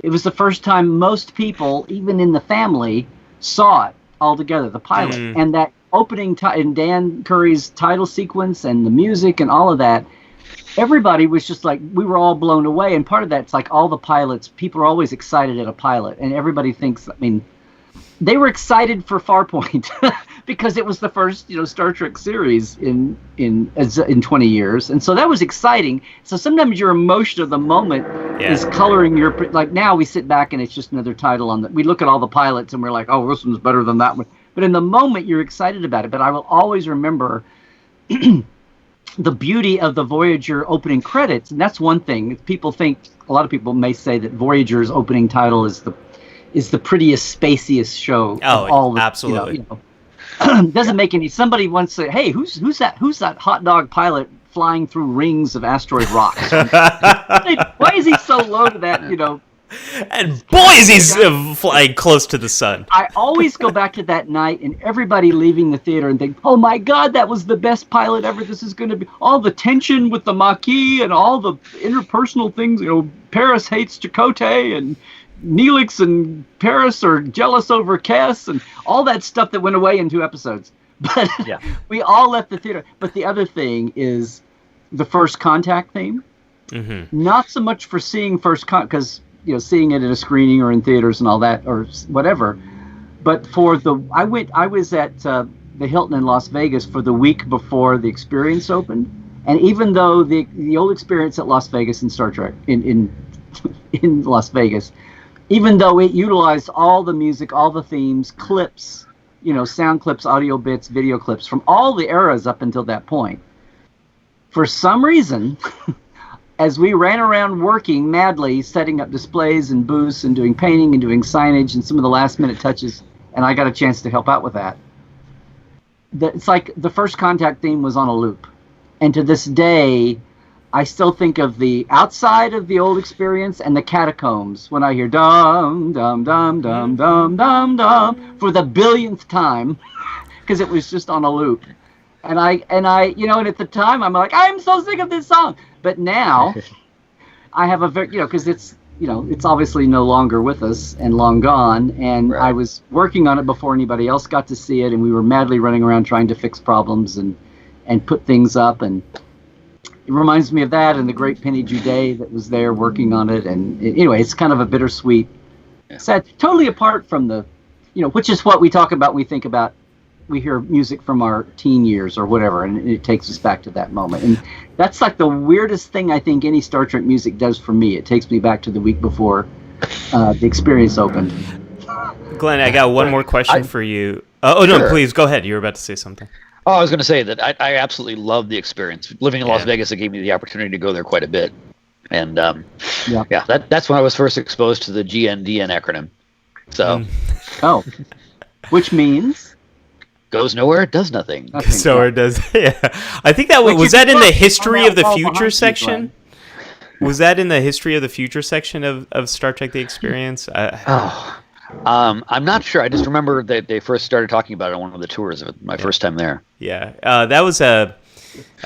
it was the first time most people, even in the family, saw it all together, the pilot, and that opening and Dan Curry's title sequence and the music and all of that, everybody was just like, we were all blown away. And part of that's like all the pilots, people are always excited at a pilot, and everybody thinks, they were excited for Farpoint because it was the first, Star Trek series in 20 years. And so that was exciting. So sometimes your emotion of the moment is coloring your, like now we sit back and it's just another title we look at all the pilots and we're like, oh, this one's better than that one. But in the moment, you're excited about it. But I will always remember the beauty of the Voyager opening credits. And that's one thing. A lot of people may say that Voyager's opening title is the prettiest, spaciest show of all. Absolutely. Doesn't make any. Somebody once said, "Hey, who's that hot dog pilot flying through rings of asteroid rocks? Why is he so low to that? And boys, he's flying close to the sun. I always go back to that night and everybody leaving the theater and think, oh my God, that was the best pilot ever. This is going to be all the tension with the Maquis and all the interpersonal things. Paris hates Chakotay and Neelix and Paris are jealous over Cass and all that stuff that went away in 2 episodes. But we all left the theater. But the other thing is the First Contact theme. Mm-hmm. Not so much for seeing because seeing it at a screening or in theaters and all that or whatever, but for I was at the Hilton in Las Vegas for the week before the experience opened, and even though the old experience at Las Vegas in Star Trek in Las Vegas, even though it utilized all the music, all the themes, clips, sound clips, audio bits, video clips from all the eras up until that point, for some reason. As we ran around working madly, setting up displays and booths and doing painting and doing signage and some of the last-minute touches, and I got a chance to help out with that. It's like the First Contact theme was on a loop. And to this day, I still think of the outside of the old experience and the catacombs when I hear dum, dum, dum, dum, dum, dum, dum, for the billionth time, because it was just on a loop. And and at the time, I'm like, I'm so sick of this song. But now, I have a very, because it's obviously no longer with us and long gone. And right. I was working on it before anybody else got to see it. And we were madly running around trying to fix problems and put things up. And it reminds me of that and the great Penny Juday that was there working on it. And anyway, it's kind of a bittersweet, sad, totally apart from the, which is what we talk about when we think about, we hear music from our teen years or whatever, and it takes us back to that moment. And that's like the weirdest thing I think any Star Trek music does for me. It takes me back to the week before the experience opened. Glenn, I got one more question for you. No, sure. Please, go ahead. You were about to say something. Oh, I was going to say that I absolutely love the experience. Living in Las Vegas, it gave me the opportunity to go there quite a bit. And that's when I was first exposed to the GNDN acronym. So, which means... Goes nowhere, does nothing. Goes nowhere, does. Yeah, I think that was that in the history of the future section. Was that in the history of the future section of Star Trek: The Experience? I'm not sure. I just remember that they first started talking about it on one of the tours of it, my first time there. Yeah, that was a.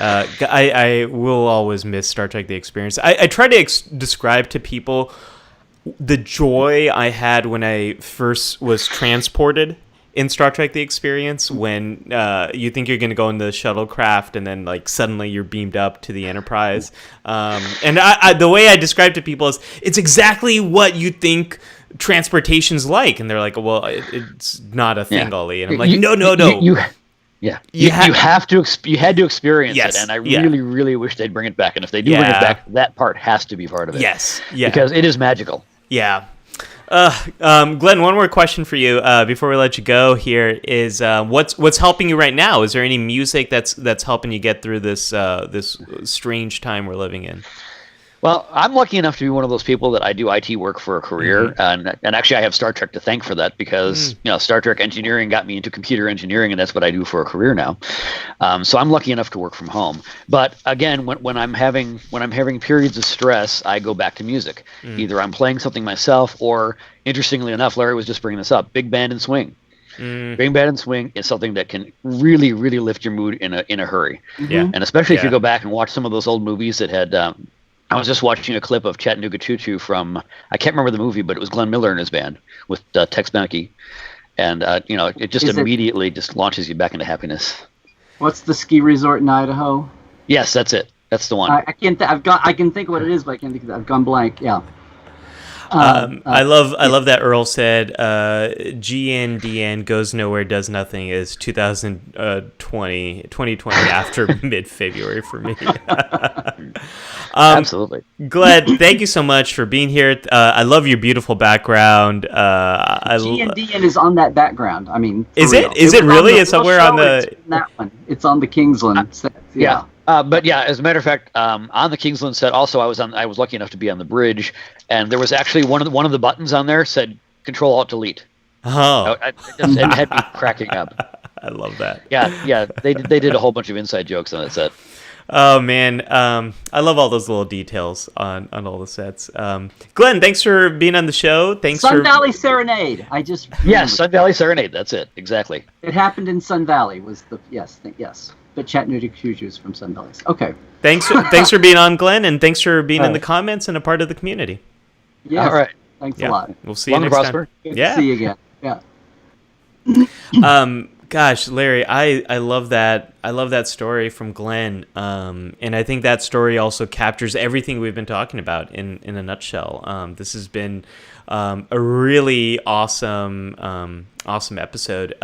I will always miss Star Trek: The Experience. I try to describe to people the joy I had when I first was transported in Star Trek: The Experience, when you think you're going to go in the shuttlecraft and then like suddenly you're beamed up to the Enterprise. And the way I describe to people is it's exactly what you think transportation's like. And they're like, well, it's not a thing, Ollie. And I'm like, no. You had to experience it, and I really, really wish they'd bring it back. And if they do bring it back, that part has to be part of it. Yes, because it is magical. Yeah. Glenn, one more question for you before we let you go. Here is what's helping you right now? Is there any music that's helping you get through this strange time we're living in? Well, I'm lucky enough to be one of those people that I do IT work for a career, and actually I have Star Trek to thank for that because Star Trek engineering got me into computer engineering, and that's what I do for a career now. So I'm lucky enough to work from home. But again, when I'm having periods of stress, I go back to music. Either I'm playing something myself, or interestingly enough, Larry was just bringing this up: big band and swing. Big band and swing is something that can really, really lift your mood in a hurry. Yeah, and especially if you go back and watch some of those old movies that had. I was just watching a clip of Chattanooga Choo Choo from, I can't remember the movie, but it was Glenn Miller and his band with Tex Beneke. And, it just immediately just launches you back into happiness. What's the ski resort in Idaho? Yes, that's it. That's the one. I can think of what it is, but I can't think of it. I've gone blank. Yeah. I love that Earl said GNDN goes nowhere, does nothing is 2020 after mid-February for me. Absolutely. Glenn, thank you so much for being here. I love your beautiful background. GNDN is on that background. I mean, is it? Is it really? It's somewhere on the that one. It's on the Kingsland set. Yeah. But yeah, as a matter of fact, on the Kingsland set, also I was lucky enough to be on the bridge, and there was actually one of the buttons on there said Control Alt Delete. Oh, it had me cracking up. I love that. Yeah, they did a whole bunch of inside jokes on that set. Oh man, I love all those little details on all the sets. Glenn, thanks for being on the show. Thanks Sun for Valley Serenade. I just Yes, Sun Valley Serenade. That's it. Exactly. It happened in Sun Valley. Was the yes. But Chattanooga Choo-Choo's from Sun Valley. Okay. thanks for being on, Glenn, and thanks for being in the comments and a part of the community. Yes. All right. Thanks a lot. We'll see you Long and next prosper. time. Good Yeah. to see you again. Yeah. Gosh, Larry, I love that. I love that story from Glenn, and I think that story also captures everything we've been talking about in a nutshell. This has been a really awesome episode.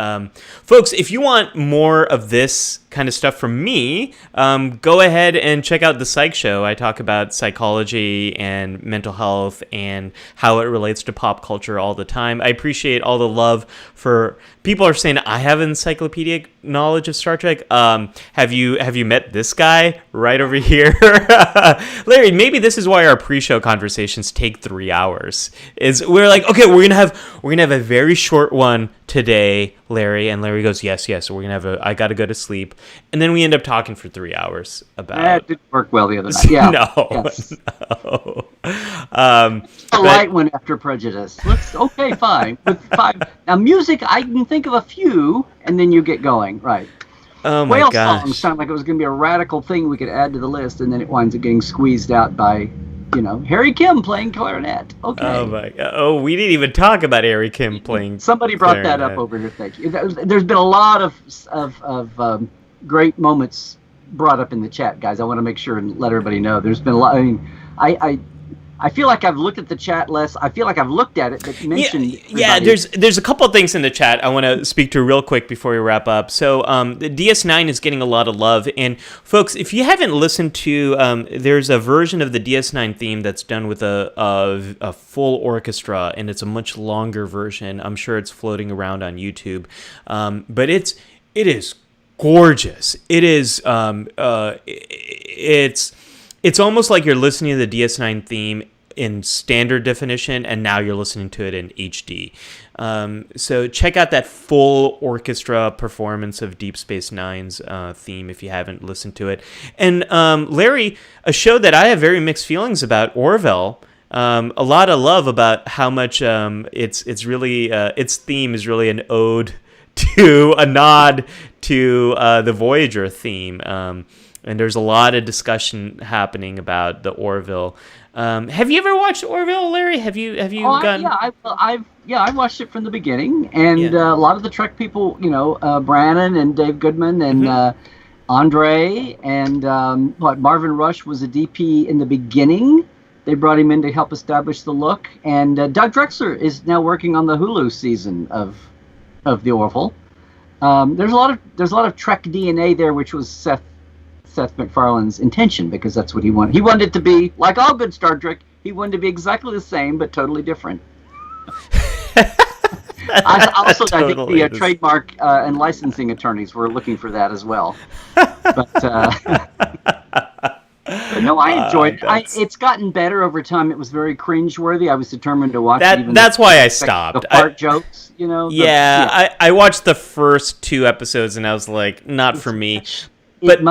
Folks, if you want more of this kind of stuff from me, go ahead and check out The Psych Show. I talk about psychology and mental health and how it relates to pop culture all the time. I appreciate all the love for people are saying I have encyclopedic knowledge of Star Trek. Have you met this guy right over here? Larry, maybe this is why our pre-show conversations take 3 hours. Is we're like, okay, we're gonna have a very short one today, Larry, and Larry goes, yes, we're gonna have I gotta go to sleep, and then we end up talking for 3 hours about. That didn't work well the other night. Yeah. No. A light one after Prejudice. Fine. With 5 now, music I can think of a few, and then you get going. Right. Oh my Whale gosh. songs sound like it was going to be a radical thing we could add to the list, and then it winds up getting squeezed out by, Harry Kim playing clarinet. Okay. Oh my god. Oh, we didn't even talk about Harry Kim playing. Somebody brought clarinet. that up over here. Thank you. There's been a lot of great moments brought up in the chat, guys. I want to make sure and let everybody know. There's been a lot. I mean, I feel like I've looked at the chat less. I feel like I've looked at it, but mentioned. Yeah. There's a couple of things in the chat I want to speak to real quick before we wrap up. So the DS9 is getting a lot of love, and folks, if you haven't listened to, there's a version of the DS9 theme that's done with a full orchestra, and it's a much longer version. I'm sure it's floating around on YouTube, but it is gorgeous. It is it's almost like you're listening to the DS9 theme in standard definition, and now you're listening to it in HD. So check out that full orchestra performance of Deep Space Nine's theme if you haven't listened to it. And Larry, a show that I have very mixed feelings about, Orville. A lot of love about how much it's really its theme is really a nod to the Voyager theme. And there's a lot of discussion happening about the Orville. Have you ever watched Orville, Larry? Have you gone? I've watched it from the beginning, and a lot of the Trek people, Brannon and Dave Goodman and Andre and Marvin Rush was a DP in the beginning. They brought him in to help establish the look, and Doug Drexler is now working on the Hulu season of the Orville. There's a lot of Trek DNA there, which was Seth MacFarlane's intention, because that's what he wanted. He wanted it to be, like all good Star Trek, he wanted to be exactly the same, but totally different. I think the trademark and licensing attorneys were looking for that as well. But no, I enjoyed it. It's gotten better over time. It was very cringeworthy. I was determined to watch it. That's why I stopped. The fart jokes, I watched the first 2 episodes, and I was like, not for me. It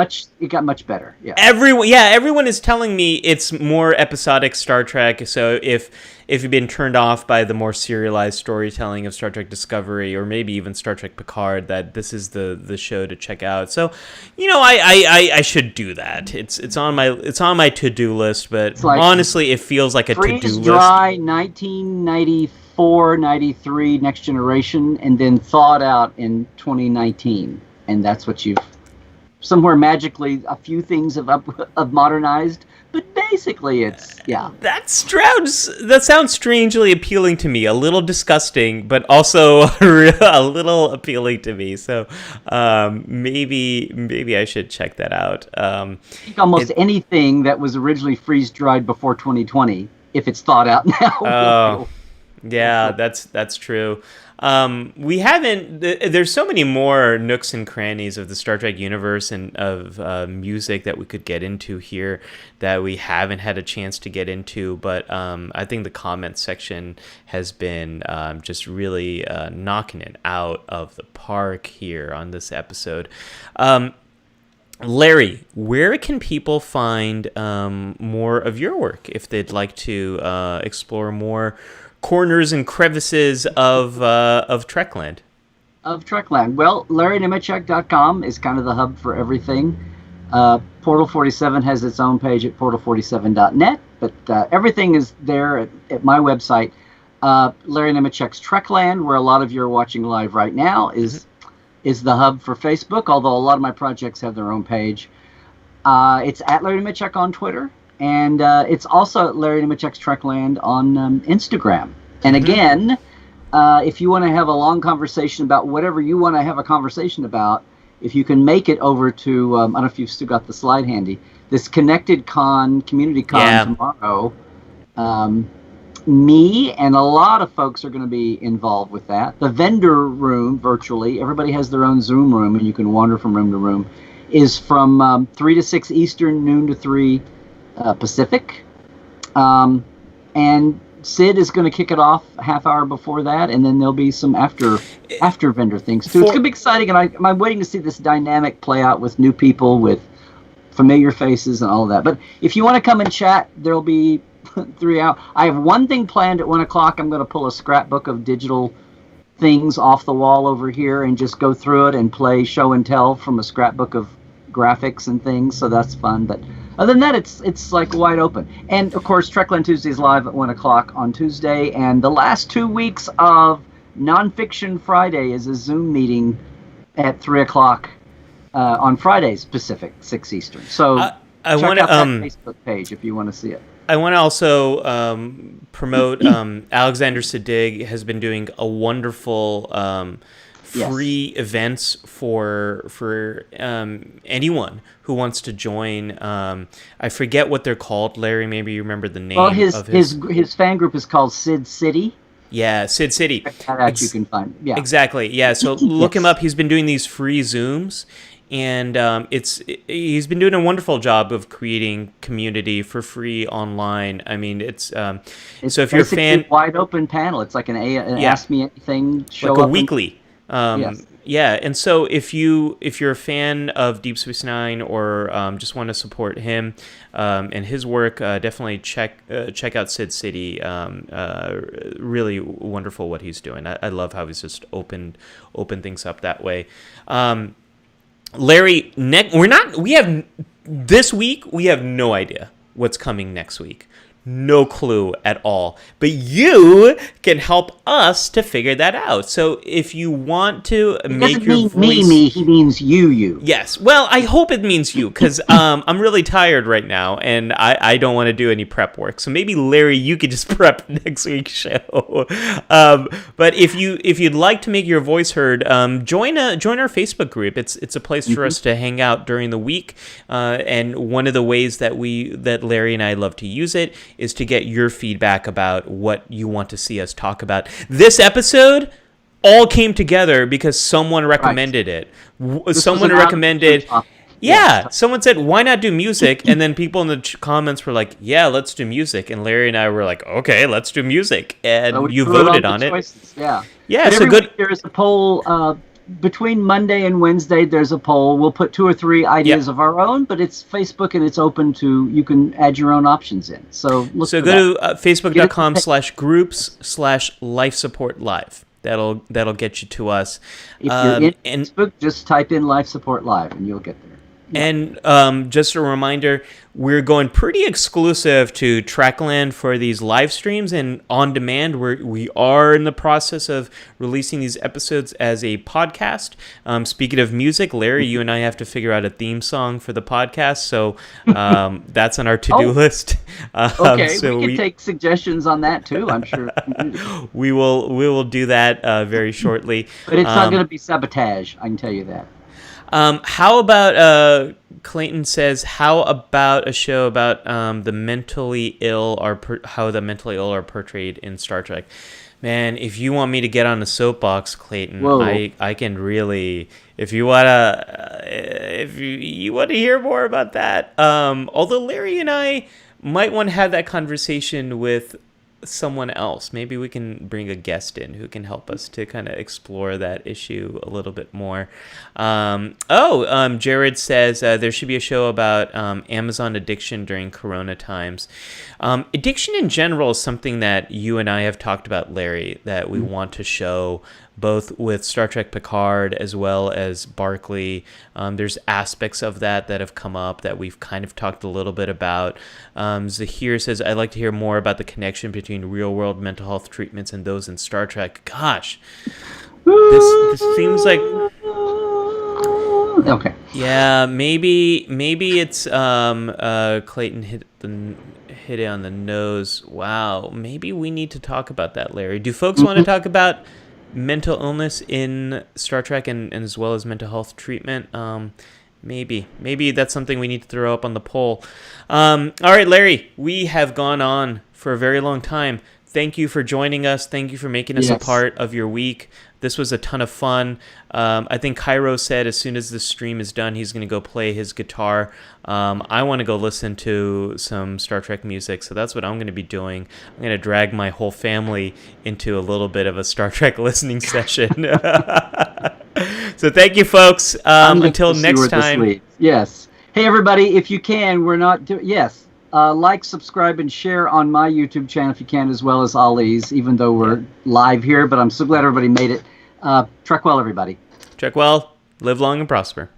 got much better. Yeah. Everyone is telling me it's more episodic Star Trek. So if you've been turned off by the more serialized storytelling of Star Trek Discovery, or maybe even Star Trek Picard, that this is the show to check out. So, I should do that. It's on my to-do list, but like, honestly, it feels like a to-do list. Freeze dry 1994, 93 Next Generation, and then thawed out in 2019, and that's what you've. Somewhere magically, a few things have modernized, but basically it's, yeah. That sounds strangely appealing to me. A little disgusting, but also a little appealing to me. So maybe I should check that out. I think almost anything that was originally freeze-dried before 2020, if it's thawed out now. Oh, yeah, that's true. We haven't. There's so many more nooks and crannies of the Star Trek universe and of music that we could get into here that we haven't had a chance to get into. But I think the comment section has been just really knocking it out of the park here on this episode. Larry, where can people find more of your work if they'd like to explore more corners and crevices of Trekland? Of Trekland. Well, LarryNemecek.com is kind of the hub for everything. Portal 47 has its own page at portal47.net, but everything is there at my website. Larry Nemecek's Trekland, where a lot of you are watching live right now, is the hub for Facebook, although a lot of my projects have their own page. It's at Larry Nemecek on Twitter, and it's also at Larry Nemecek's Trekland on Instagram. And again, if you want to have a long conversation about whatever you want to have a conversation about, if you can make it over to, I don't know if you've still got the slide handy, this Connected Con, Community Con tomorrow, me and a lot of folks are going to be involved with that. The vendor room, virtually, everybody has their own Zoom room, and you can wander from room to room, is from 3 to 6 Eastern, noon to 3 Pacific. And Sid is going to kick it off a half hour before that, and then there'll be some after vendor things too. It's going to be exciting, and I'm waiting to see this dynamic play out with new people, with familiar faces and all of that. But if you want to come and chat, there'll be 3 hours. I have one thing planned at 1 o'clock. I'm going to pull a scrapbook of digital things off the wall over here and just go through it and play show and tell from a scrapbook of graphics and things. So that's fun. But other than that, it's like wide open. And of course, Trekland Tuesday is live at 1 o'clock on Tuesday. And the last 2 weeks of Nonfiction Friday is a Zoom meeting at 3 o'clock on Fridays Pacific, 6 Eastern. So I check want out to that Facebook page if you want to see it. I want to also promote Alexander Sadig has been doing a wonderful free events for anyone who wants to join. I forget what they're called. Larry, maybe you remember the name. Well, his fan group is called Sid City. Yeah, Sid City. That out you can find. Yeah, exactly. Yeah, so look him up. He's been doing these free Zooms. And he's been doing a wonderful job of creating community for free online. I mean, it's so if you're a fan, wide open panel. It's like an Ask Me Anything show, like a weekly. Yes. Yeah, and so if you're a fan of Deep Space Nine or just want to support him and his work, definitely check out Sid City. Really wonderful what he's doing. I love how he's just opened things up that way. Larry, this week we have no idea what's coming next week. No clue at all. But you can help us to figure that out. So if you want to make your voice... me, he means you. Yes. Well, I hope it means you, because I'm really tired right now, and I don't want to do any prep work. So maybe, Larry, you could just prep next week's show. But if you'd like to make your voice heard, join our Facebook group. It's a place for us to hang out during the week. And one of the ways that Larry and I love to use it is to get your feedback about what you want to see us talk about. This episode all came together because someone recommended it. Someone recommended... Yeah, someone said, why not do music? And then people in the comments were like, yeah, let's do music. And Larry and I were like, okay, let's do music. And you voted on it. Yeah. Yeah, but so good. There is a poll... between Monday and Wednesday, there's a poll. We'll put 2 or 3 ideas of our own, but it's Facebook and it's open to, you can add your own options in. So go to facebook.com/groups/LifeSupportLive. That'll get you to us. If you're in Facebook, just type in Life Support Live and you'll get there. And just a reminder, we're going pretty exclusive to Trekland for these live streams and on demand. We are in the process of releasing these episodes as a podcast. Speaking of music, Larry, you and I have to figure out a theme song for the podcast, so that's on our to-do list. Okay, so we can take suggestions on that too, I'm sure. We will do that very shortly. But it's not going to be Sabotage, I can tell you that. How about Clayton says, how about a show about the mentally ill how the mentally ill are portrayed in Star Trek? Man, if you want me to get on the soapbox, Clayton, I can really. If you wanna hear more about that, although Larry and I might want to have that conversation with someone else. Maybe we can bring a guest in who can help us to kind of explore that issue a little bit more. Jared says there should be a show about Amazon addiction during Corona times. Addiction in general is something that you and I have talked about, Larry, that we want to show both with Star Trek Picard as well as Barclay. There's aspects of that have come up that we've kind of talked a little bit about. Zahir says, I'd like to hear more about the connection between real-world mental health treatments and those in Star Trek. Gosh, this seems like... Okay. Yeah, maybe it's Clayton hit it on the nose. Wow, maybe we need to talk about that, Larry. Do folks want to talk about mental illness in Star Trek and as well as mental health treatment? Maybe that's something we need to throw up on the poll. All right, Larry, we have gone on for a very long time. Thank you for joining us. Thank you for making us a part of your week. This was a ton of fun. I think Cairo said as soon as the stream is done, he's going to go play his guitar. I want to go listen to some Star Trek music, so that's what I'm going to be doing. I'm going to drag my whole family into a little bit of a Star Trek listening session. So thank you, folks. Until next time. Yes. Hey, everybody, if you can, we're not doing... Yes. Like, subscribe, and share on my YouTube channel if you can, as well as Ollie's, even though we're live here. But I'm so glad everybody made it. Trek well, everybody. Trek well. Live long and prosper.